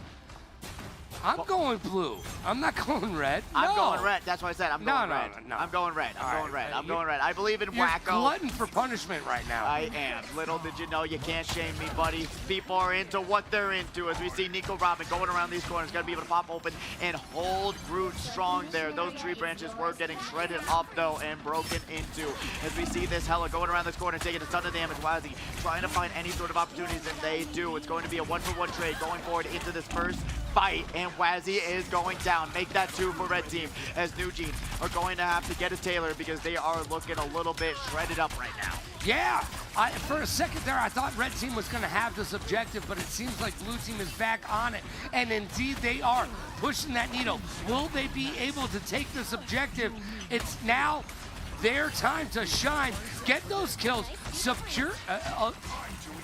I'm going blue. I'm not going red. I'm No. going red. That's what I said. I'm going red. No. I'm going red. I'm going red. I'm going red. I believe in You're Wacko. glutton for punishment right now. I am. Little did you know, you can't shame me, buddy. People are into what they're into. As we see Nico Robin going around these corners, gonna be able to pop open and hold Groot strong there. Those tree branches were getting shredded up though and broken into. As we see this Hella going around this corner, taking a ton of damage. Wazzy trying to find any sort of opportunities, and they do. It's going to be a 1-for-1 trade going forward into this first fight, and Wazzy is going down. Make that 2 for red team, as New Jeans are going to have to get a Taylor because they are looking a little bit shredded up right now. Yeah, for a second there, I thought red team was going to have this objective, but it seems like blue team is back on it, and indeed they are pushing that needle. Will they be able to take this objective? It's now their time to shine, get those kills, secure,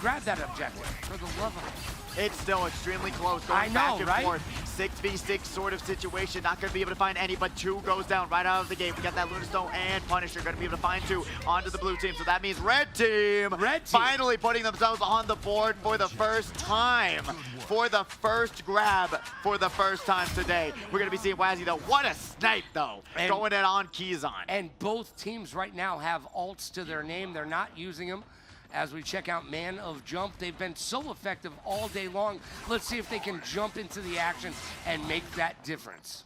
grab that objective for the love of it. It's still extremely close, going back and forth. 6v6 sort of situation. Not going to be able to find any, but 2 goes down right out of the gate. We got that Lunastone and Punisher going to be able to find 2 onto the blue team. So that means red team finally putting themselves on the board for the first time. For the first grab for the first time today. We're going to be seeing Wazzy though. What a snipe though. Going in on KieZon. And both teams right now have ults to their name. They're not using them. As we check out Man of Jump, they've been so effective all day long. Let's see if they can jump into the action and make that difference.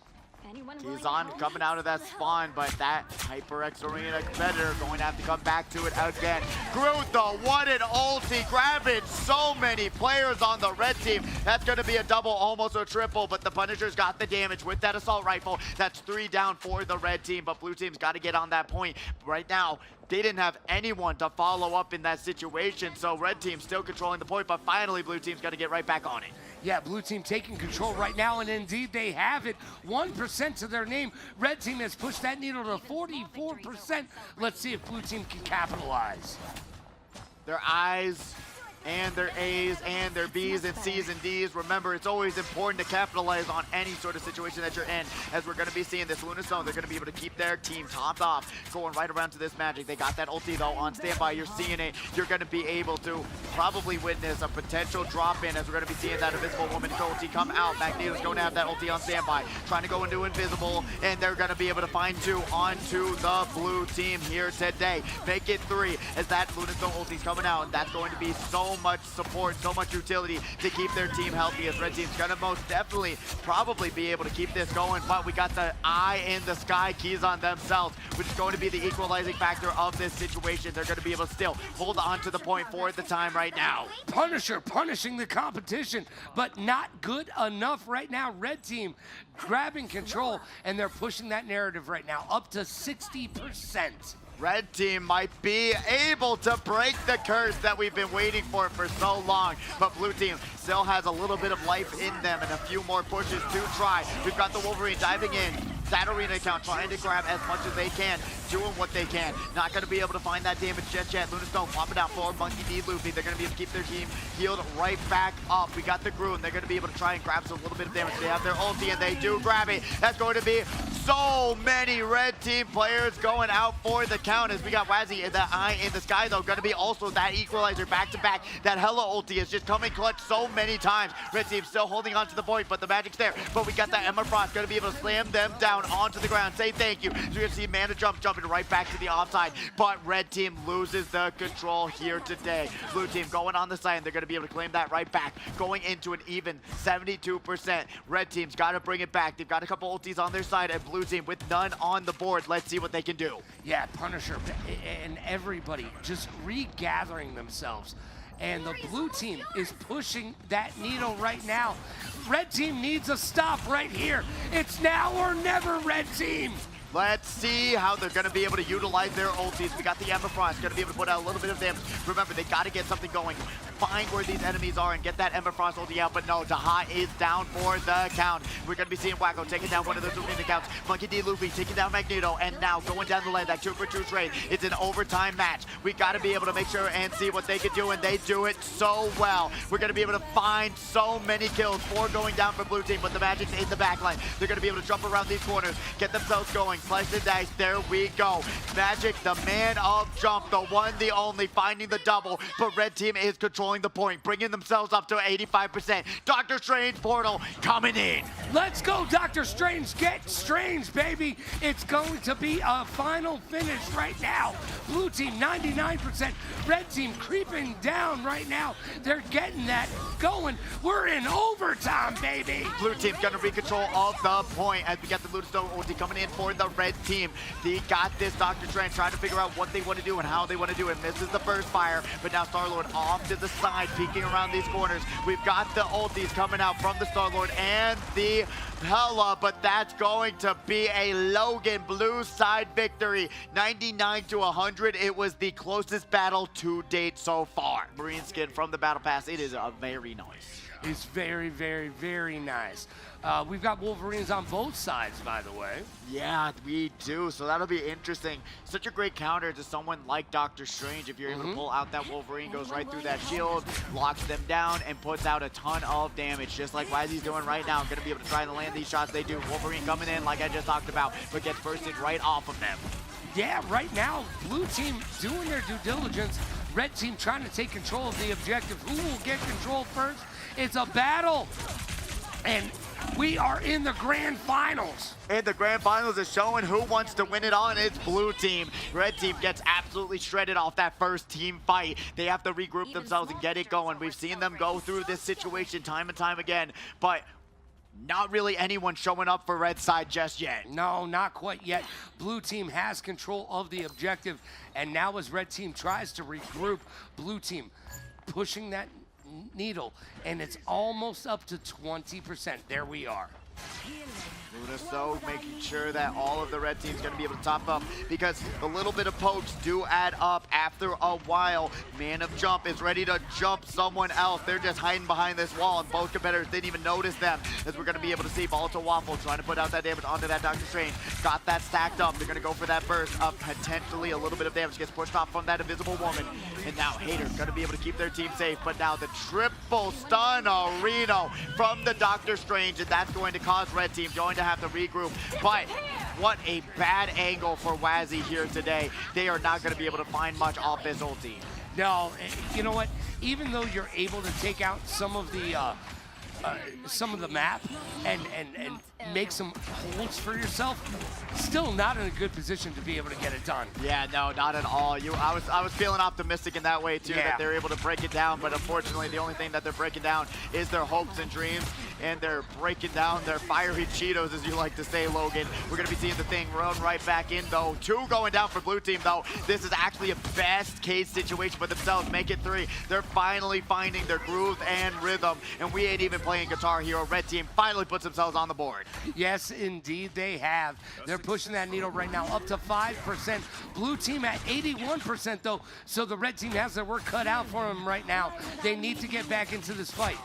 KieZon coming out of that spawn, but that HyperX Arena competitor going to have to come back to it again. Groot though, what an ulti, grabbing so many players on the red team. That's going to be a double, almost a triple, but the Punisher's got the damage with that assault rifle. That's 3 down for the red team, but blue team's got to get on that point. Right now, they didn't have anyone to follow up in that situation, so red team still controlling the point, but finally blue team's got to get right back on it. Yeah, blue team taking control right now, and indeed they have it. 1% to their name. Red team has pushed that needle to 44%. Let's see if blue team can capitalize. Their eyes and their A's and their B's and C's and D's. Remember, it's always important to capitalize on any sort of situation that you're in. As we're going to be seeing this Lunastone, they're going to be able to keep their team topped off, going right around to this Magic. They got that ulti though on standby. You're seeing it. You're going to be able to probably witness a potential drop in as we're going to be seeing that Invisible Woman ulti come out. Magneto's going to have that ulti on standby, trying to go into Invisible, and they're going to be able to find 2 onto the blue team here today. Make it 3 as that Lunastone ulti's coming out, and that's going to be so much support, so much utility to keep their team healthy, as red team's gonna most definitely probably be able to keep this going. But we got the eye in the sky KieZon themselves, which is going to be the equalizing factor of this situation. They're going to be able to still hold on to the point for the time right now. Punisher punishing the competition, but not good enough right now. Red team grabbing control, and they're pushing that narrative right now up to 60%. Red team might be able to break the curse that we've been waiting for so long, but blue team still has a little bit of life in them and a few more pushes to try. We've got the Wolverine diving in. That arena account trying to grab as much as they can, doing what they can. Not going to be able to find that damage just yet. Lunastone popping out for Monkey D. Luffy. They're going to be able to keep their team healed right back up. We got the Groot, and they're going to be able to try and grab some little bit of damage. They have their ulti, and they do grab it. That's going to be so many red team players going out for the count, as we got Wazzy in the eye in the sky, though. Going to be also that equalizer back to back. That Hella ulti is just coming clutch so many times. Red team still holding on to the point, but the magic's there. But we got that Emma Frost going to be able to slam them down onto the ground, say thank you. So you're gonna see Man of Jump jumping right back to the offside, but red team loses the control here today. Blue team going on the side, and they're gonna be able to claim that right back, going into an even 72%. Red team's gotta bring it back. They've got a couple ultis on their side, and blue team with none on the board. Let's see what they can do. Yeah, Punisher and everybody just regathering themselves. And the blue team is pushing that needle right now. Red team needs a stop right here. It's now or never, Red team. Let's see how they're going to be able to utilize their ultis. We got the Ember Frost, going to be able to put out a little bit of damage. Remember, they got to get something going. Find where these enemies are and get that Ember Frost ulti out, but no, Daha is down for the count. We're going to be seeing Wacko taking down one of those remaining counts. Monkey D. Luffy taking down Magneto, and now going down the lane, that 2-for-2 trade. It's an overtime match. We got to be able to make sure and see what they can do, and they do it so well. We're going to be able to find so many kills, 4 going down for blue team, but the Magic's in the back line. They're going to be able to jump around these corners, get themselves going, slice and dice. There we go. Magic, the man of jump, the one, the only, finding the double, but red team is controlling the point, bringing themselves up to 85%. Doctor Strange portal coming in. Let's go, Doctor Strange. Get strange, baby. It's going to be a final finish right now. Blue team 99%. Red team creeping down right now. They're getting that going. We're in overtime, baby. Blue team's gonna re-control of the point as we got the Lunastone ulti coming in for the red team. They got this. Doctor Strange trying to figure out what they want to do and how they want to do it. Misses the burst fire, but now Star-Lord off to the side, peeking around these corners. We've got the ultis coming out from the Star-Lord and the Hela, but that's going to be a Logan blue side victory. 99 to 100. It was the closest battle to date so far. Marine skin from the battle pass. It is a very nice. It's very, very, very nice. We've got Wolverines on both sides, by the way. Yeah, we do. So that'll be interesting. Such a great counter to someone like Doctor Strange. If you're able to pull out that Wolverine, goes right through that shield, locks them down, and puts out a ton of damage, just like Wazzy's doing right now. Going to be able to try and land these shots. They do. Wolverine coming in, like I just talked about, but gets bursted right off of them. Yeah, right now, blue team doing their due diligence. Red team trying to take control of the objective. Who will get control first? It's a battle. And we are in the grand finals. And the grand finals is showing who wants to win it all, and it's blue team. Red team gets absolutely shredded off that first team fight. They have to regroup themselves and get it going. We've seen them go through this situation time and time again, but not really anyone showing up for red side just yet. No, not quite yet. Blue team has control of the objective, and now as red team tries to regroup, blue team pushing that needle, and it's almost up to 20%. There we are. Lunastone making sure that all of the red team's going to be able to top up, because the little bit of pokes do add up after a while. Man of Jump is ready to jump someone else. They're just hiding behind this wall, and both competitors didn't even notice them, as we're going to be able to see Volatile Waffle trying to put out that damage onto that Doctor Strange. Got that stacked up. They're going to go for that burst of potentially a little bit of damage. Gets pushed off from that invisible woman. And now Hater's going to be able to keep their team safe, but now the triple stun Reno from the Doctor Strange, and that's going to cause red team going to have to regroup. But what a bad angle for Wazzy here today. They are not going to be able to find much off this ulti. No, you know what? Even though you're able to take out some of the map and make some holds for yourself, still not in a good position to be able to get it done. Yeah, no, not at all. I was feeling optimistic in that way too, that they're able to break it down, but unfortunately the only thing that they're breaking down is their hopes and dreams, and they're breaking down their fiery Cheetos, as you like to say, Logan. We're going to be seeing the thing run right back in, though. 2 going down for blue team, though. This is actually a best case situation for themselves. Make it 3. They're finally finding their groove and rhythm, and we ain't even playing Guitar Hero. Red team finally puts themselves on the board. Yes, indeed they have. They're pushing that needle right now up to 5%. Blue team at 81%, though, so the red team has their work cut out for them right now. They need to get back into this fight.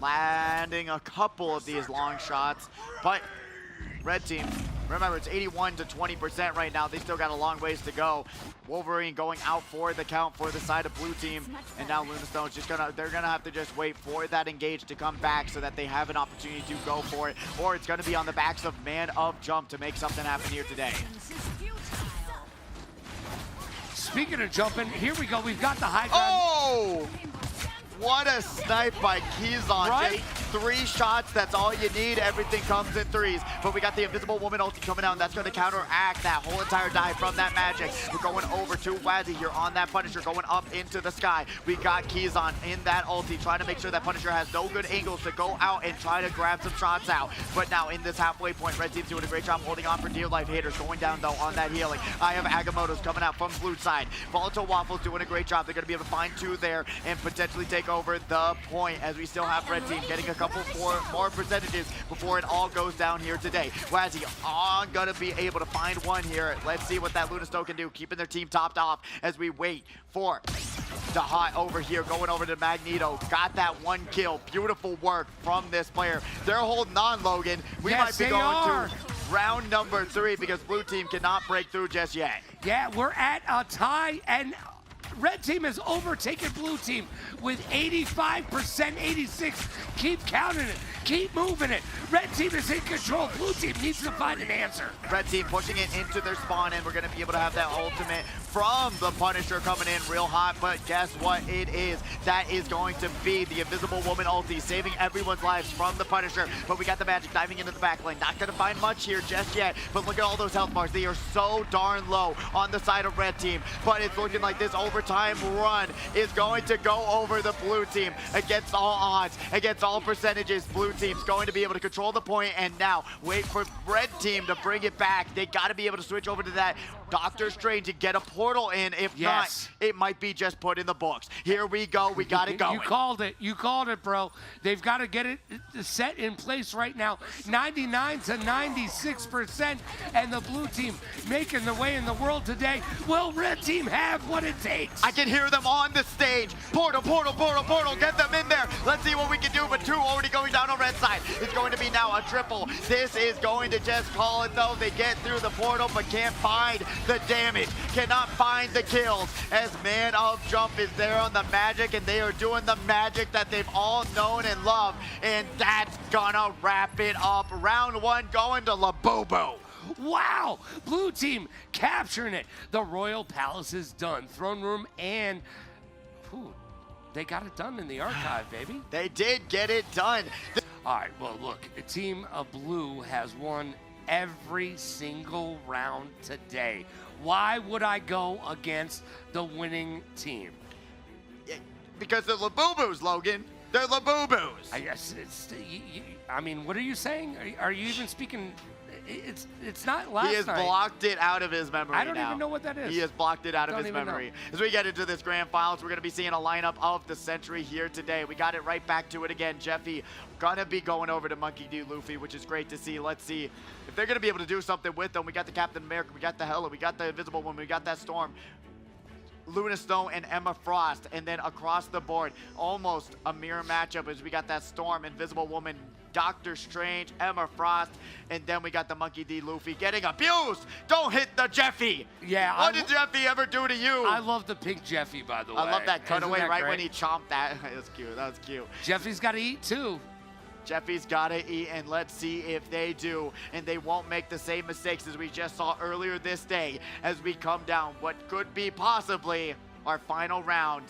Landing a couple of these long shots, but red team, remember, it's 81 to 20% right now. They still got a long ways to go. Wolverine going out for the count for the side of blue team, and now Lunastone's just they're gonna have to just wait for that engage to come back so that they have an opportunity to go for it, or it's gonna be on the backs of Man of Jump to make something happen here today. Speaking of jumping, here we go. We've got the high ground. Oh! What a snipe by KieZon. Right? Just 3 shots, that's all you need. Everything comes in 3s. But we got the Invisible Woman ulti coming out, and that's going to counteract that whole entire dive from that magic. We're going over to Wazzy here on that Punisher, going up into the sky. We got KieZon in that ulti, trying to make sure that Punisher has no good angles to go out and try to grab some shots out. But now in this halfway point, red team's doing a great job holding on for dear life. Haters going down, though, on that healing. I have Agamotto's coming out from blue side. Volatile Waffle's doing a great job. They're going to be able to find 2 there and potentially take over the point, as we still have red team getting a couple more percentages before it all goes down here today. Wazzy gonna be able to find one here. Let's see what that Lunasto can do, keeping their team topped off as we wait for the hot over here, going over to Magneto. Got that one kill. Beautiful work from this player. They're holding on, Logan. We might be going to round number 3 because blue team cannot break through just yet. Yeah, we're at a tie, and red team has overtaken blue team with 85%, 86. Keep counting it. Keep moving it. Red team is in control. Blue team needs to find an answer. Red team pushing it into their spawn, and we're going to be able to have that ultimate from the Punisher coming in real hot. But guess what it is? That is going to be the Invisible Woman ulti, saving everyone's lives from the Punisher. But we got the Magic diving into the back lane. Not going to find much here just yet. But look at all those health bars. They are so darn low on the side of red team. But it's looking like this overtime run is going to go over the blue team against all odds, against all percentages. Blue team's going to be able to control the point, and now wait for red team to bring it back. They got to be able to switch over to that Doctor Strange to get a portal in. If not, it might be just put in the books. Here we go. We got it going. You called it. You called it, bro. They've got to get it set in place right now. 99 to 96%, and the blue team making the way in the world today. Will red team have what it takes? I can hear them on the stage. Portal, portal, portal, portal. Get them in there. Let's see what we can do. But 2 already going down on red side. It's going to be now a triple. This is going to just call it, though. They get through the portal, but can't find the damage, cannot find the kills, as Man of Jump is there on the Magic, and they are doing the magic that they've all known and loved, and that's gonna wrap it up. Round 1 going to Labubu. Wow, blue team capturing it. The Royal Palace is done. Throne room, and they got it done in the archive, baby. They did get it done. All right, well, look, a team of blue has won every single round today. Why would I go against the winning team? Because they're Labubus, Logan. They're Labubus. I guess it's. I mean, what are you saying? Are you even speaking? It's not last night. He has blocked it out of his memory. I don't even know what that is. He has blocked it out of his memory. As we get into this grand finals, we're going to be seeing a lineup of the century here today. We got it right back to it again. Jeffy gonna be going over to Monkey D. Luffy, which is great to see. Let's see if they're going to be able to do something with them. We got the Captain America, we got the Hela, we got the Invisible Woman, we got that Storm, Luna Snow, and Emma Frost. And then across the board, almost a mirror matchup as we got that Storm, Invisible Woman, Doctor Strange, Emma Frost, and then we got the Monkey D. Luffy getting abused. Don't hit the Jeffy. Yeah. What did Jeffy ever do to you? I love the pink Jeffy, by the way. I love that cutaway right great? when he chomped that. That was cute. That was cute. Jeffy's got to eat too. Jeffy's got to eat, and let's see if they do. And they won't make the same mistakes as we just saw earlier this day as we come down what could be possibly our final round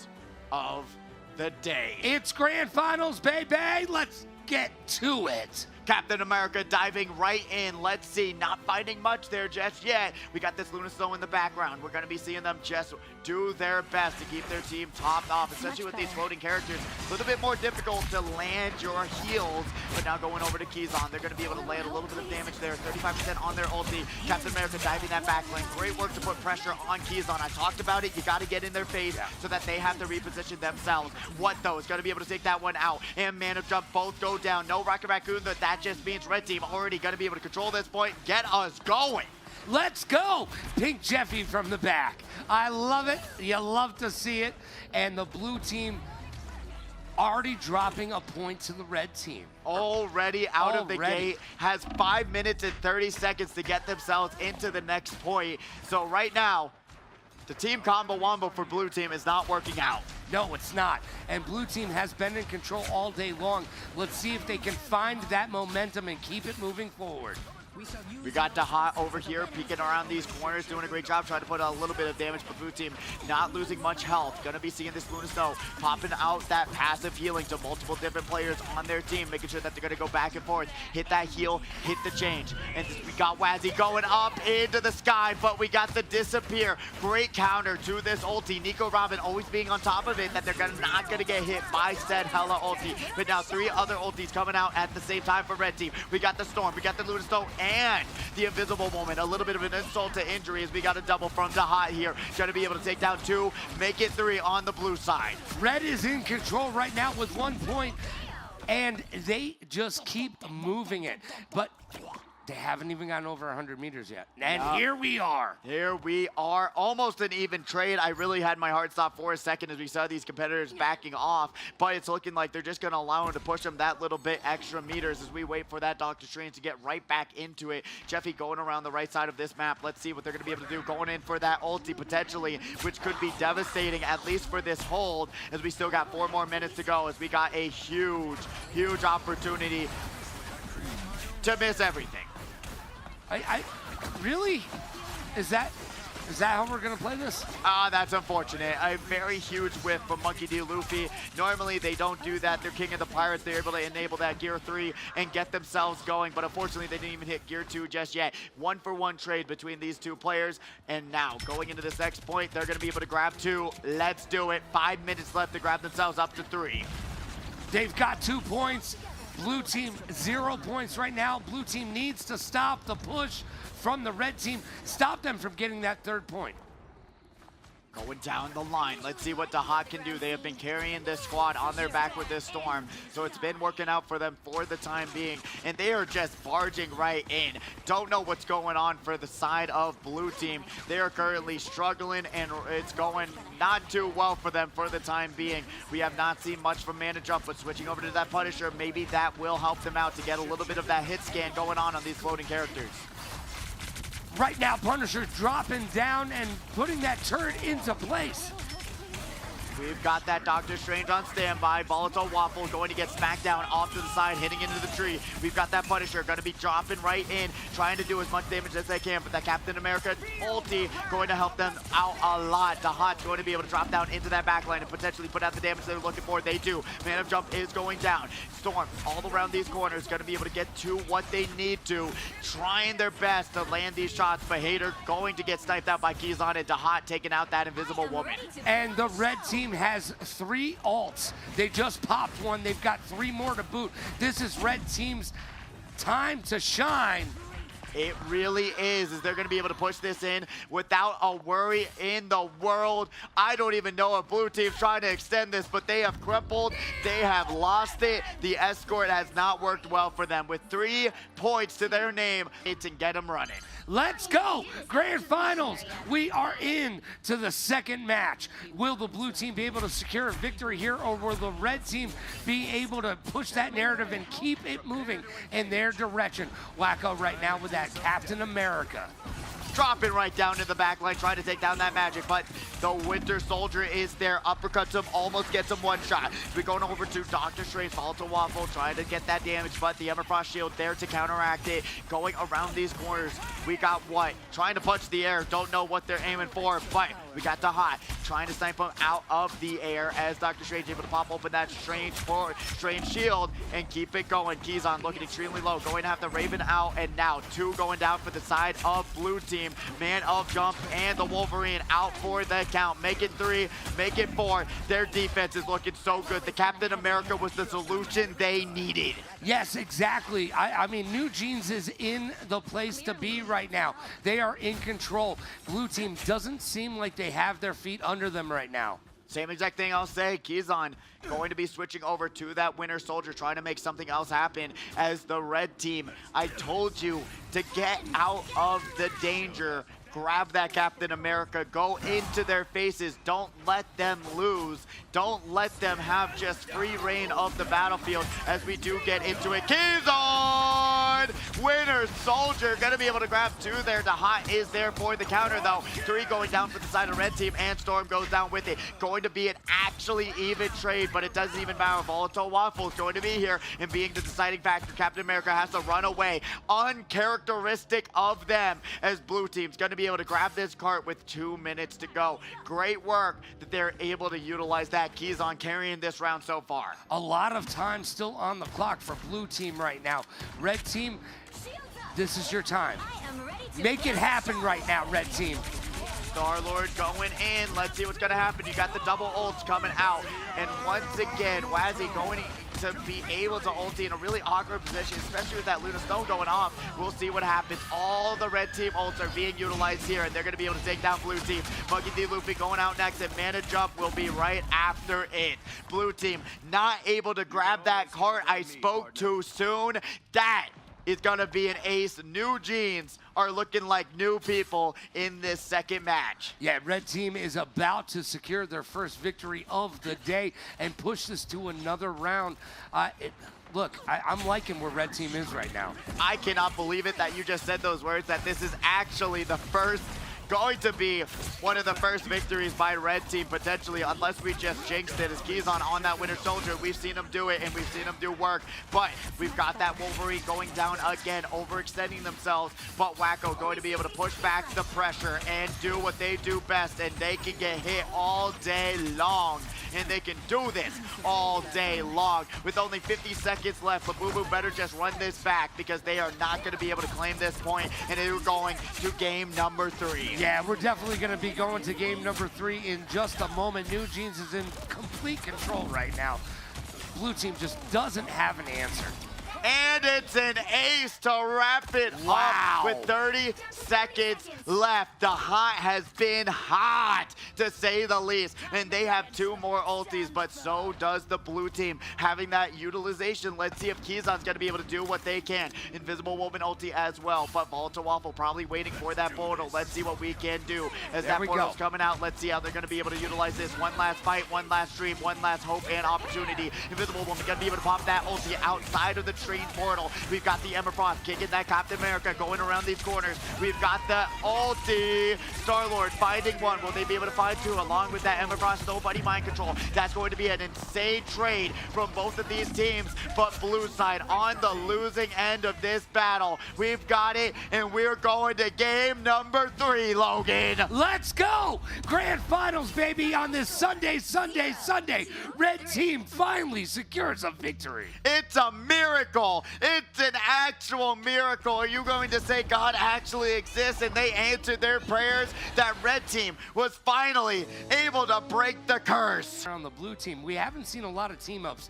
of the day. It's grand finals, baby. Let's get to it. Captain America diving right in. Let's see, not finding much there just yet. We got this Luna Snow in the background. We're going to be seeing them just do their best to keep their team topped off, especially with these floating characters. A little bit more difficult to land your heals, but now going over to KieZon, they're going to be able to land a little bit of damage there. 35% on their ulti. Captain America diving that back lane. Great work to put pressure on KieZon. I talked about it. You got to get in their face so that they have to reposition themselves. What though is going to be able to take that one out, and Man of Jump both go down. No Rocket Raccoon, that just means red team already going to be able to control this point. Get us going. Let's go. Pink Jeffy from the back. I love it. You love to see it. And the blue team already dropping a point to the red team. Already out of the gate, has 5 minutes and 30 seconds to get themselves into the next point. So right now, the team combo wombo for blue team is not working out. No, it's not. And blue team has been in control all day long. Let's see if they can find that momentum and keep it moving forward. We got Dahat over here peeking around these corners, doing a great job trying to put a little bit of damage, but blue team not losing much health. Gonna be seeing this Luna Snow popping out that passive healing to multiple different players on their team, making sure that they're gonna go back and forth, hit that heal, hit the change. And we got Wazzy going up into the sky, but we got the disappear. Great counter to this ulti. Nico Robin always being on top of it, that they're not gonna get hit by said Hela ulti. But now 3 other ultis coming out at the same time for red team. We got the Storm, we got the Luna Snow, and the Invisible Woman. A little bit of an insult to injury as we got a double from Dahat here. Trying to be able to take down 2, make it 3 on the blue side. Red is in control right now with 1 point. and they just keep moving it. But they haven't even gotten over 100 meters yet. And here we are. Here we are, almost an even trade. I really had my heart stop for a second as we saw these competitors backing off, but it's looking like they're just gonna allow them to push them that little bit extra meters as we wait for that Doctor Strange to get right back into it. Jeffy going around the right side of this map. Let's see what they're gonna be able to do. Going in for that ulti potentially, which could be devastating, at least for this hold, as we still got 4 more minutes to go, as we got a huge, huge opportunity to miss everything. I really? Is that how we're gonna play this? That's unfortunate. A very huge whiff from Monkey D. Luffy. Normally they don't do that. They're king of the pirates. They're able to enable that gear 3 and get themselves going, but unfortunately they didn't even hit gear 2 just yet. 1-for-1 trade between these two players, and now going into this next point, they're gonna be able to grab 2. Let's do it. 5 minutes left to grab themselves up to 3. They've got 2 points. Blue team 0 points right now. Blue team needs to stop the push from the red team. Stop them from getting that 3rd point. Going down the line. Let's see what Dahat can do. They have been carrying this squad on their back with this storm, so it's been working out for them for the time being, and they are just barging right in. Don't know what's going on for the side of blue team. They are currently struggling, and it's going not too well for them for the time being. We have not seen much from Mana Jump, but switching over to that Punisher, maybe that will help them out to get a little bit of that hit scan going on these floating characters. Right now, Punisher's dropping down and putting that turret into place. We've got that Doctor Strange on standby. Volatile Waffle going to get smacked down off to the side, hitting into the tree. We've got that Punisher going to be dropping right in, trying to do as much damage as they can, but that Captain America ulti going to help them out a lot. Dahat's going to be able to drop down into that backline and potentially put out the damage they're looking for. They do. Mana Jump is going down. Storm all around these corners, going to be able to get to what they need to, trying their best to land these shots, but Hater going to get sniped out by KieZon, and Dahat taking out that invisible woman. And the red team has 3 ults. They just popped one. They've got 3 more to boot. This is red team's time to shine. It really is they're going to be able to push this in without a worry in the world. I don't even know if blue team's trying to extend this, but they have crippled. They have lost it. The escort has not worked well for them. With 3 points to their name, it's and get them running. Let's go! Grand Finals! We are in to the 2nd match. Will the blue team be able to secure a victory here, or will the red team be able to push that narrative and keep it moving in their direction? Wacko right now with that Captain America. Dropping right down to the back line, trying to take down that magic, but the Winter Soldier is there, uppercuts him, almost gets him 1 shot. We're going over to Doctor Strange, Volatile Waffle, trying to get that damage, but the Everfrost shield there to counteract it. Going around these corners, we got what? Trying to punch the air, don't know what they're aiming for, but we got Dahat trying to snipe him out of the air as Doctor Strange able to pop open that strange shield and keep it going. KieZon looking extremely low, going to have the Raven out, and now 2 going down for the side of blue team. Man of Jump and the Wolverine out for the count. Make it 3, make it 4. Their defense is looking so good. The Captain America was the solution they needed. Yes, exactly. I mean, New Jeans is in the place to be right now. They are in control. Blue team doesn't seem like they have their feet under them right now. Same exact thing I'll say. KieZon going to be switching over to that Winter Soldier, trying to make something else happen as the red team. I told you to get out of the danger. Grab that Captain America, go into their faces, don't let them lose, don't let them have just free reign of the battlefield as we do get into it. KieZon! Winter Soldier gonna be able to grab 2 there. Dahat is there for the counter though. 3 going down for the side of red team, and Storm goes down with it. Going to be an actually even trade, but it doesn't even matter. Volatile Waffle is going to be here and being the deciding factor. Captain America has to run away. Uncharacteristic of them as blue team's gonna be able to grab this cart with 2 minutes to go. Great work that they're able to utilize that. KieZon carrying this round so far. A lot of time still on the clock for blue team right now. Red team, this is your time. Make it happen right now, red team. Star-Lord going in. Let's see what's going to happen. You got the double ults coming out. And once again, Wazzy going to be able to ulti in a really awkward position, especially with that Luna Snow going off. We'll see what happens. All the red team ults are being utilized here, and they're going to be able to take down blue team. Buggy D Luffy going out next, and Mana Jump will be right after it. Blue team not able to grab that cart. I spoke too soon. That is going to be an ace. New Jeans are looking like new people in this second match. Yeah, red team is about to secure their first victory of the day and push this to another round. Look, I'm liking where red team is right now. I cannot believe it that you just said those words, that this is actually the first, going to be one of the first victories by red team, potentially, unless we just jinxed it. As KieZon on that Winter Soldier, we've seen him do it, and we've seen him do work, but we've got that Wolverine going down again, overextending themselves, but Wacko going to be able to push back the pressure and do what they do best, and they can get hit all day long, and they can do this all day long. With only 50 seconds left, Labubu better just run this back, because they are not going to be able to claim this point, and they're going to game number 3. Yeah, we're definitely going to be going to game number 3 in just a moment. New Jeans is in complete control right now. Blue team just doesn't have an answer. And it's an ace to wrap it up with 30 seconds left. The hot has been hot, to say the least. And they have 2 more ultis, but so does the blue team. Having that utilization, let's see if KieZon's going to be able to do what they can. Invisible Woman ulti as well, but Volatile Waffle probably waiting for that portal. Let's see what we can do. As that portal's coming out, let's see how they're going to be able to utilize this. One last fight, one last stream, one last hope and opportunity. Invisible Woman going to be able to pop that ulti outside of the train portal. We've got the Ember Frost kicking that Captain America, going around these corners. We've got the ulti. Star-Lord finding one. Will they be able to find 2 along with that Ember Frost? Nobody mind control. That's going to be an insane trade from both of these teams, but blue side on the losing end of this battle. We've got it, and we're going to game number 3, Logan. Let's go! Grand Finals, baby, on this Sunday. Red team finally secures a victory. It's a miracle. It's an actual miracle. Are you going to say God actually exists and they answered their prayers? That red team was finally able to break the curse. On the blue team, we haven't seen a lot of team-ups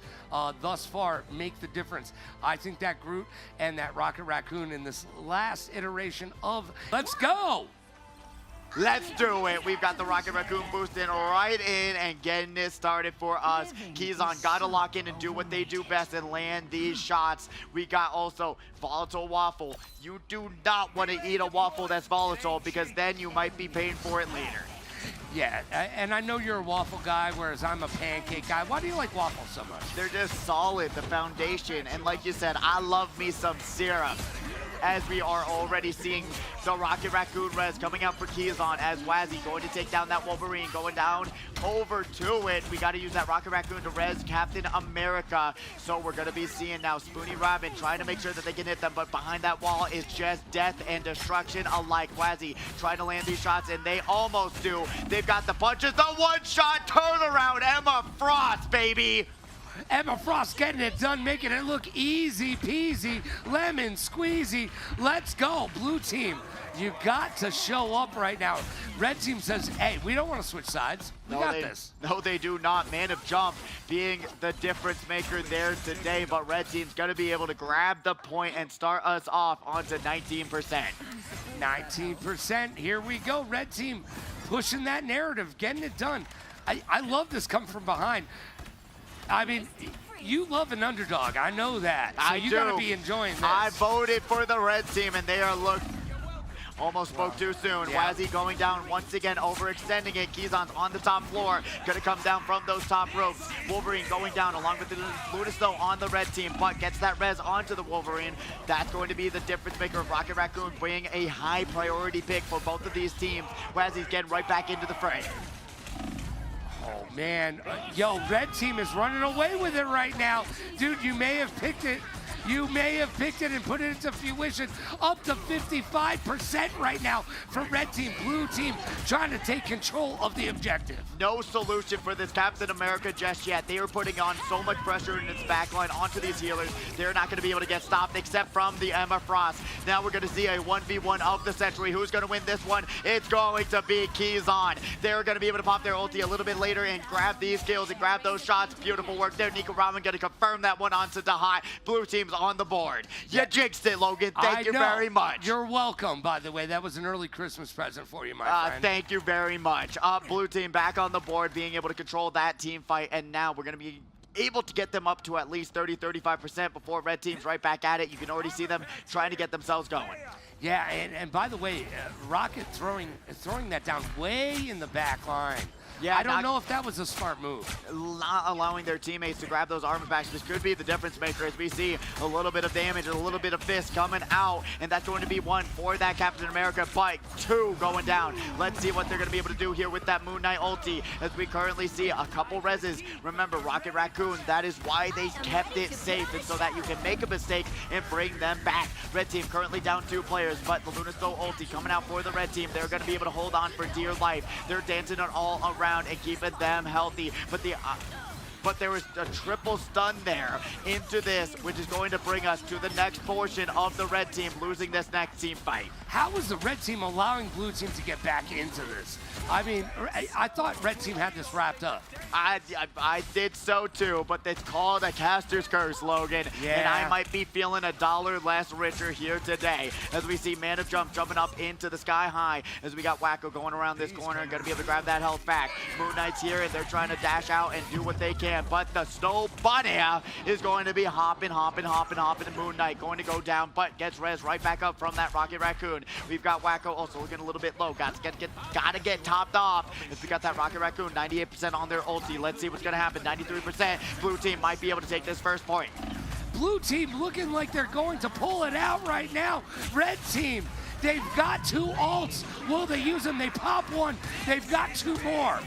thus far make the difference. I think that Groot and that Rocket Raccoon in this last iteration of Let's Go! Let's do it. We've got the Rocket Raccoon boosting right in and getting this started for us. KieZon got to lock in and do what they do best and land these shots. We got also Volatile Waffle. You do not want to eat a waffle that's volatile, because then you might be paying for it later. Yeah, and I know you're a waffle guy, whereas I'm a pancake guy. Why do you like waffles so much? They're just solid, the foundation. And like you said, I love me some syrup. As we are already seeing the Rocket Raccoon res coming out for KieZon, as Wazzy going to take down that Wolverine, going down over to it. We got to use that Rocket Raccoon to res Captain America. So we're going to be seeing now Spoony Robin trying to make sure that they can hit them, but behind that wall is just death and destruction alike. Wazzy trying to land these shots, and they almost do. They've got the punches, the one-shot turnaround. Emma Frost, baby. Emma Frost getting it done, making it look easy peasy, lemon squeezy. Let's go, blue team. You got to show up right now. Red team says, hey, we don't want to switch sides. We got this. No, they do not. Man of Jump being the difference maker there today, but red team's going to be able to grab the point and start us off onto 19%. 19%, here we go. Red team pushing that narrative, getting it done. I love this come from behind. I mean, you love an underdog. I know that. So you got to be enjoying this. I voted for the red team, and they are almost spoke too soon. Yeah. Wazzy going down once again, overextending it. KieZon's on the top floor. Gonna come down from those top ropes. Wolverine going down along with the Luna Snow on the red team, but gets that res onto the Wolverine. That's going to be the difference maker of Rocket Raccoon being a high priority pick for both of these teams. Wazzy's getting right back into the fray. Oh, man. Yo, red team is running away with it right now. Dude, you may have picked it. You may have picked it and put it into fruition. Up to 55% right now for red team. Blue team trying to take control of the objective. No solution for this Captain America just yet. They are putting on so much pressure in its backline onto these healers. They're not going to be able to get stopped except from the Emma Frost. Now we're going to see a 1v1 of the century. Who's going to win this one? It's going to be KieZon. They're going to be able to pop their ulti a little bit later and grab these kills and grab those shots. Beautiful work there. Nico Raman going to confirm that one onto Dahai. Blue team's on the board. You jinxed it, Logan. Thank you very much. You're welcome, by the way. That was an early Christmas present for you, my friend. Thank you very much. Blue team back on the board, being able to control that team fight, and now we're going to be able to get them up to at least 30-35% before red team's right back at it. You can already see them trying to get themselves going. Yeah, and by the way, Rocket throwing that down way in the back line. Yeah, I don't know if that was a smart move. Not allowing their teammates to grab those armor packs. This could be the difference maker as we see a little bit of damage and a little bit of fist coming out. And that's going to be one for that Captain America, but two going down. Let's see what they're going to be able to do here with that Moon Knight ulti as we currently see a couple reses. Remember, Rocket Raccoon, that is why they kept it safe, and so that you can make a mistake and bring them back. Red team currently down 2 players, but the Lunasto ulti coming out for the red team. They're going to be able to hold on for dear life. They're dancing it all around and keeping them healthy, but there was a triple stun there into this, which is going to bring us to the next portion of the red team losing this next team fight. How was the red team allowing blue team to get back into this? I mean, I thought red team had this wrapped up. I did so too, but it's called a caster's curse, Logan. Yeah. And I might be feeling $1 less richer here today as we see Man of Jump jumping up into the sky high as we got Wacko going around this corner and going to be able to grab that health back. Moon Knight's here and they're trying to dash out and do what they can, but the Snow Bunny is going to be hopping. Moon Knight going to go down, but gets res right back up from that Rocket Raccoon. We've got Wacko also looking a little bit low. Gotta get topped off. If we got that Rocket Raccoon, 98% on their ulti. Let's see what's gonna happen. 93%. Blue team might be able to take this first point. Blue team looking like they're going to pull it out right now. Red team, they've got 2 ults. Will they use them? They pop one. They've got 2 more.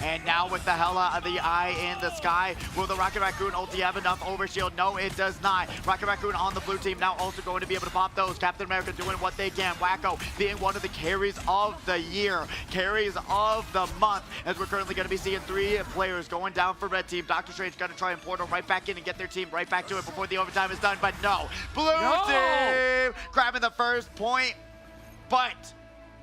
And now with the Hela of the Eye in the sky, will the Rocket Raccoon ulti have enough overshield? No, it does not. Rocket Raccoon on the blue team now also going to be able to pop those. Captain America doing what they can. Wacko being one of the carries of the year, carries of the month, as we're currently going to be seeing 3 players going down for red team. Doctor Strange going to try and portal right back in and get their team right back to it before the overtime is done, but no. Blue team grabbing the first point, but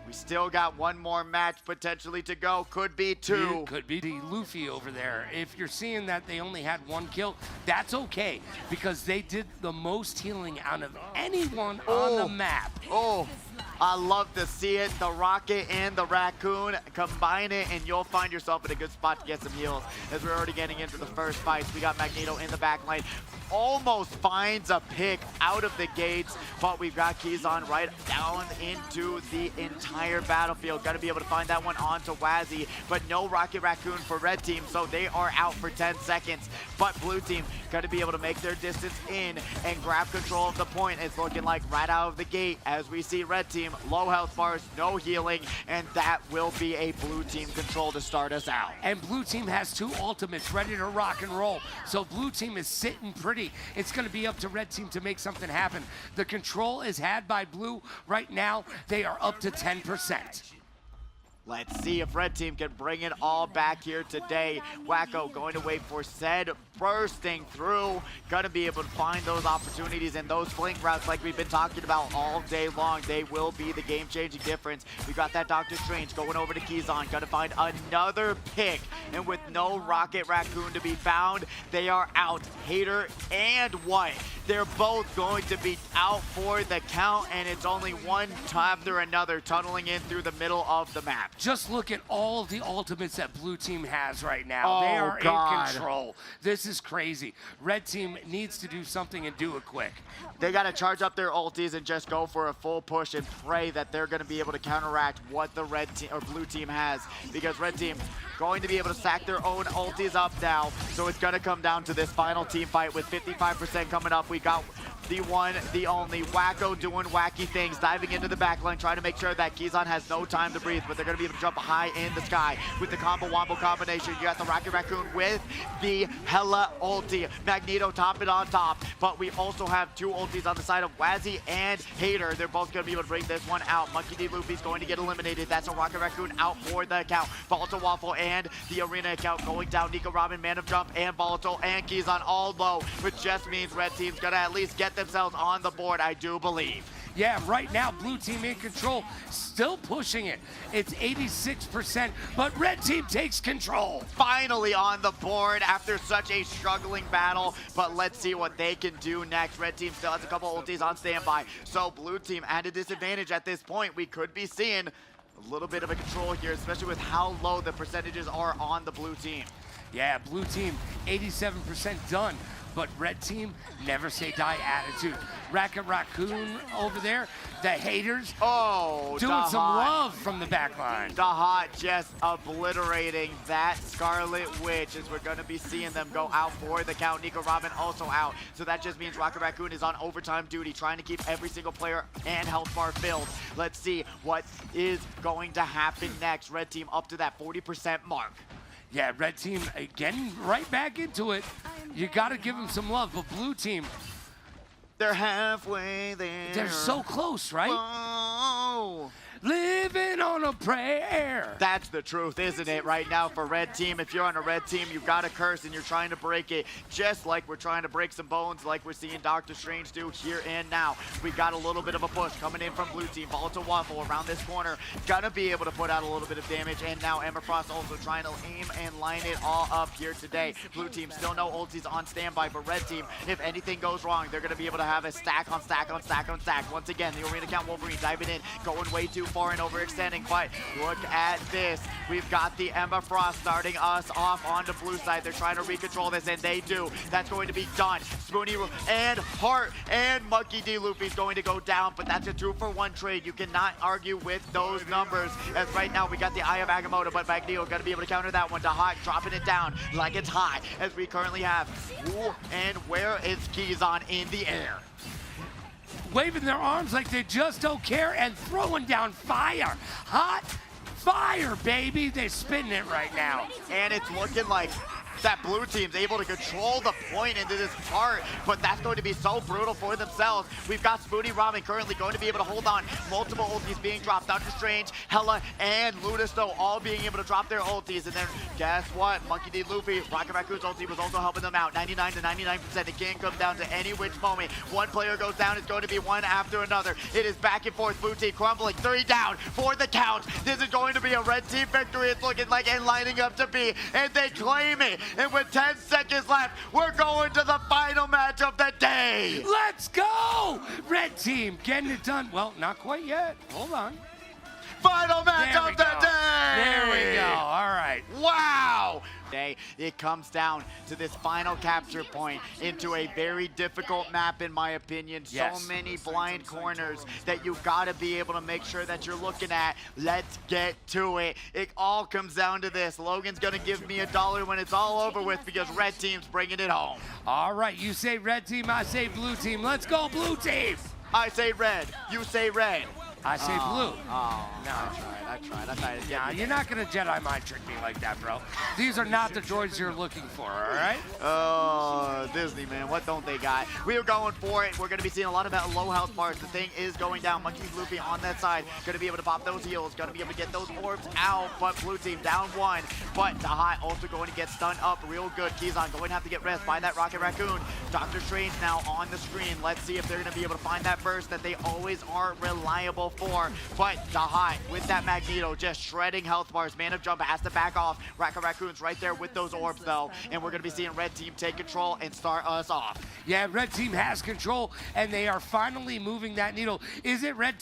we still got one more match potentially to go. Could be 2. It could be the Luffy over there. If you're seeing that they only had 1 kill, that's okay, because they did the most healing out of anyone on the map. Oh, I love to see it. The Rocket and the Raccoon, combine it and you'll find yourself in a good spot to get some heals. As we're already getting into the first fights, we got Magneto in the back lane. Almost finds a pick out of the gates, but we've got KieZon right down into the entire battlefield. Got to be able to find that one onto Wazzy, but no Rocket Raccoon for red team, so they are out for 10 seconds. But blue team got to be able to make their distance in and grab control of the point. It's looking like right out of the gate as we see red team, low health bars, no healing, and that will be a blue team control to start us out. And blue team has 2 ultimates ready to rock and roll, so blue team is sitting pretty. It's going to be up to red team to make something happen. The control is had by blue. Right now, they are up to 10%. Let's see if red team can bring it all back here today. Wacko going to wait for Zed bursting through. Gonna be able to find those opportunities and those flank routes like we've been talking about all day long. They will be the game-changing difference. We got that Doctor Strange going over to KieZon. Gonna find another pick. And with no Rocket Raccoon to be found, they are out. Hater and White. They're both going to be out for the count, and it's only one after another tunneling in through the middle of the map. Just look at all of the ultimates that blue team has right now. They are in control. This is crazy. Red team needs to do something and do it quick. They got to charge up their ultis and just go for a full push and pray that they're going to be able to counteract what the red team or blue team has, because red team going to be able to stack their own ultis up now. So it's going to come down to this final team fight with 55% coming up. We got the one, the only, Wacko doing wacky things, diving into the backline, trying to make sure that KieZon has no time to breathe, but they're gonna be able to jump high in the sky with the combo wombo combination. You got the Rocket Raccoon with the Hella ulti. Magneto top it on top, but we also have two ultis on the side of Wazzy and Hater. They're both gonna be able to bring this one out. Monkey D. Luffy's going to get eliminated. That's a Rocket Raccoon out for the account. Volatile Waffle and the Arena account going down. Nico Robin, Man of Jump, and Volatile and KieZon all low, which just means red team's gonna at least get themselves on the board, I do believe. Yeah, right now, blue team in control, still pushing it. It's 86%, but red team takes control. Finally on the board after such a struggling battle, but let's see what they can do next. Red team still has a couple ultis on standby, so blue team at a disadvantage at this point. We could be seeing a little bit of a control here, especially with how low the percentages are on the blue team. Yeah, blue team, 87% done. But red team, never say die attitude. Rocket Raccoon over there, the haters, doing some love from the back line. Dahat just obliterating that Scarlet Witch as we're going to be seeing them go out for the count. Nico Robin also out. So that just means Rocket Raccoon is on overtime duty, trying to keep every single player and health bar filled. Let's see what is going to happen next. Red team up to that 40% mark. Yeah, red team getting right back into it. You got to give them some love, but blue team, they're halfway there. They're so close, right? Whoa. Living on a prayer. That's the truth, isn't it, right now for red team? If you're on a red team, you've got a curse and you're trying to break it, just like we're trying to break some bones, like we're seeing Doctor Strange do here and now. We got a little bit of a push coming in from blue team. Volatile Waffle around this corner, gonna be able to put out a little bit of damage, and now Ember Frost also trying to aim and line it all up here today. Blue team still no ultis on standby, but red team, if anything goes wrong, they're gonna be able to have a stack on stack on stack on stack. Once again, the Arena Count Wolverine diving in, going way too far and overextending, but look at this. We've got the Ember Frost starting us off on the blue side. They're trying to recontrol this, and they do. That's going to be done. Spoony and Hart and Monkey D. Luffy's going to go down, but that's a 2-for-1 trade. You cannot argue with those numbers, as right now we got the Eye of Agamotto, but Magneto going to be able to counter that one. Dahat dropping it down like it's hot, as we currently have. Ooh, and where is KieZon in the air? Waving their arms like they just don't care and throwing down fire. Hot fire, baby. They're spinning it right now. And it's looking like that blue team's able to control the point into this part, but that's going to be so brutal for themselves. We've got Spoony Robin currently going to be able to hold on. Multiple ultis being dropped. Doctor Strange, Hella, and Ludisto all being able to drop their ultis. And then guess what? Monkey D. Luffy, Rocket Raccoon's ulti was also helping them out. 99 to 99%. It can come down to any which moment. One player goes down, it's going to be one after another. It is back and forth. Blue team crumbling. 3 down for the count. This is going to be a red team victory. It's looking like and lining up to be. And they claim it. And with 10 seconds left, we're going to the final match of the day. Let's go! Red team getting it done. Well, not quite yet. Hold on. Final match of the day. There we go. All right. Wow. It comes down to this final capture point into a very difficult map, in my opinion. Yes. So many blind corners that you've got to be able to make sure that you're looking at. Let's get to it. It all comes down to this. Logan's going to give me $1 when it's all over with, because red team's bringing it home. All right. You say red team, I say blue team. Let's go, blue team. I say red. You say red. I say blue. Oh, No. I tried. Yeah, you're not going to Jedi mind trick me like that, bro. These are not the droids you're looking for, all right? Oh, Disney, man. What don't they got? We are going for it. We're going to be seeing a lot of that low health bars. The thing is going down. Monkey Luffy on that side. Going to be able to pop those heals. Going to be able to get those orbs out. But blue team down 1. But Dahat also going to get stunned up real good. KieZon going to have to get rest by that Rocket Raccoon. Doctor Strange now on the screen. Let's see if they're going to be able to find that burst that they always are reliable for. But Dahat with that Magneto just shredding health bars. Man of Jump has to back off. Rocket Raccoon's right there with those orbs though. And we're going to be seeing red team take control and start us off. Yeah, red team has control and they are finally moving that needle. Is it red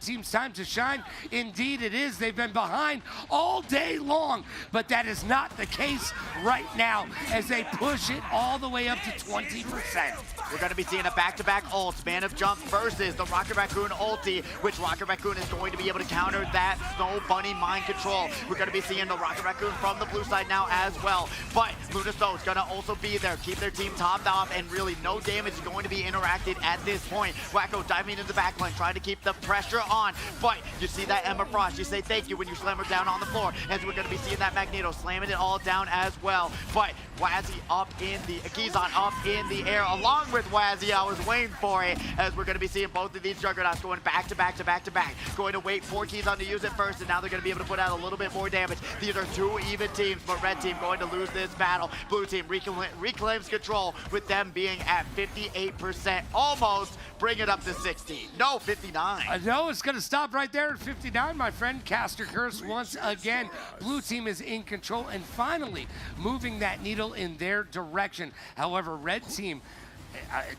team's time to shine? Indeed it is. They've been behind all day long, but that is not the case right now as they push it all the way up to 20. 20%. We're going to be seeing a back-to-back ults, Man of Jump versus the Rocket Raccoon ulti, which Rocket Raccoon is going to be able to counter that Snow Bunny mind control. We're going to be seeing the Rocket Raccoon from the blue side now as well. But Lunasto is going to also be there, keep their team topped off, and really no damage is going to be interacted at this point. Wacko diving into the backline, trying to keep the pressure on. But you see that Emma Frost, you say thank you when you slam her down on the floor. As we're going to be seeing that Magneto slamming it all down as well. But Wazzy up in the, KieZon up in the air along with Wazzy. I was waiting for it, as we're going to be seeing both of these Juggernauts going back to back to back to back. Going to wait for KieZon to use it first, and now they're going to be able to put out a little bit more damage. These are two even teams, but red team going to lose this battle. Blue team reclaims control with them being at 58%, almost bring it up to 60. No, 59. No, it's going to stop right there at 59, my friend. Caster Curse once again. Blue team is in control and finally moving that needle in their direction. However, red team,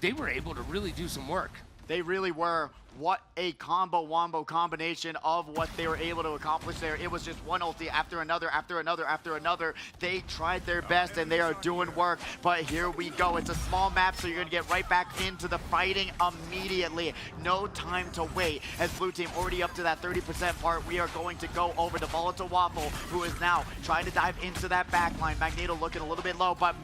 they were able to really do some work. They really were. What a combo-wombo combination of what they were able to accomplish there. It was just one ulti after another, after another, after another. They tried their best and they are doing work, but here we go. It's a small map, so you're gonna get right back into the fighting immediately. No time to wait. As blue team already up to that 30% part, we are going to go over to Volatile Waffle, who is now trying to dive into that backline. Magneto looking a little bit low, but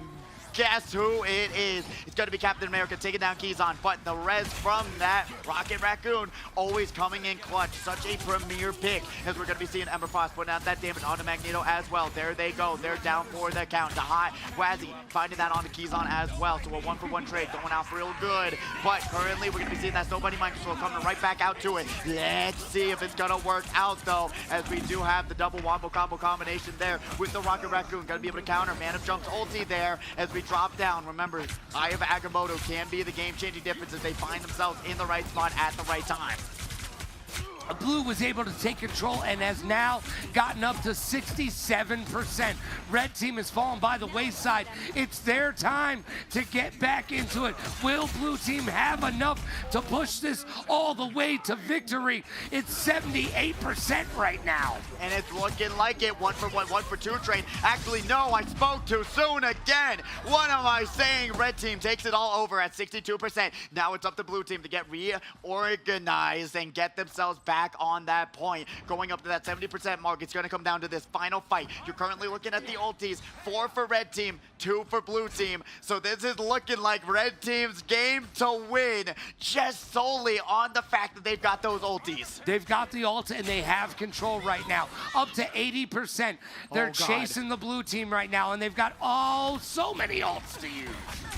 guess who it is? It's going to be Captain America taking down KieZon, but the res from that Rocket Raccoon always coming in clutch. Such a premier pick, as we're going to be seeing Ember Frost putting out that damage onto Magneto as well. There they go. They're down for the count. To high. Wazzy finding that onto KieZon as well. So a 1-for-1 trade going out real good. But currently, we're going to be seeing that Snow Bunny mind control coming right back out to it. Let's see if it's going to work out, though, as we do have the double wombo combo combination there with the Rocket Raccoon. Going to be able to counter. Man of Jump's ulti there as we drop down. Remember, Eye of Agamotto can be the game-changing difference as they find themselves in the right spot at the right time. Blue was able to take control and has now gotten up to 67%. Red team has fallen by the wayside. It's their time to get back into it. Will blue team have enough to push this all the way to victory? It's 78% right now. And it's looking like it. 1-for-1, 1-for-2 trade. Actually, no, I spoke too soon again. What am I saying? Red team takes it all over at 62%. Now it's up to blue team to get reorganized and get themselves back on that point. Going up to that 70% mark, it's going to come down to this final fight. You're currently looking at the ultis, 4 for red team, 2 for blue team. So this is looking like red team's game to win, just solely on the fact that they've got those ultis. They've got the ult and they have control right now, up to 80%. They're chasing the blue team right now, and they've got so many ults to use.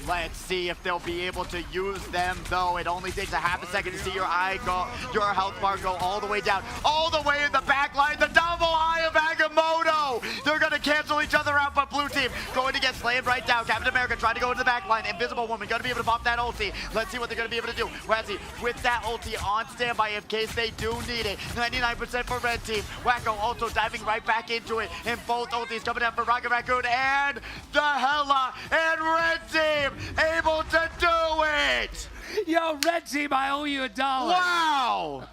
Let's see if they'll be able to use them, though. It only takes a half a second to see your health bar go all the way down, all the way in the back line. The double Eye of Agamotto. They're going to cancel each other out, but blue team going to get slammed right down. Captain America trying to go into the back line. Invisible Woman going to be able to pop that ulti. Let's see what they're going to be able to do. Wazzy with that ulti on standby in case they do need it. 99% for red team. Wacko also diving right back into it. And both ultis coming down for Rocket Raccoon and the Hella. And red team able to do it. Yo, red team, I owe you $1. Wow.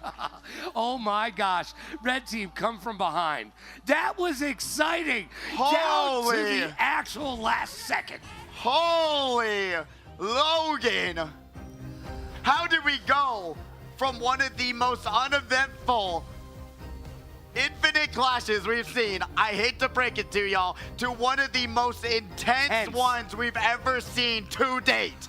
Oh my gosh. Red team come from behind. That was exciting. Down to the actual last second. Holy Logan. How did we go from one of the most uneventful infinite clashes we've seen, I hate to break it to y'all, to one of the most intense ones we've ever seen to date?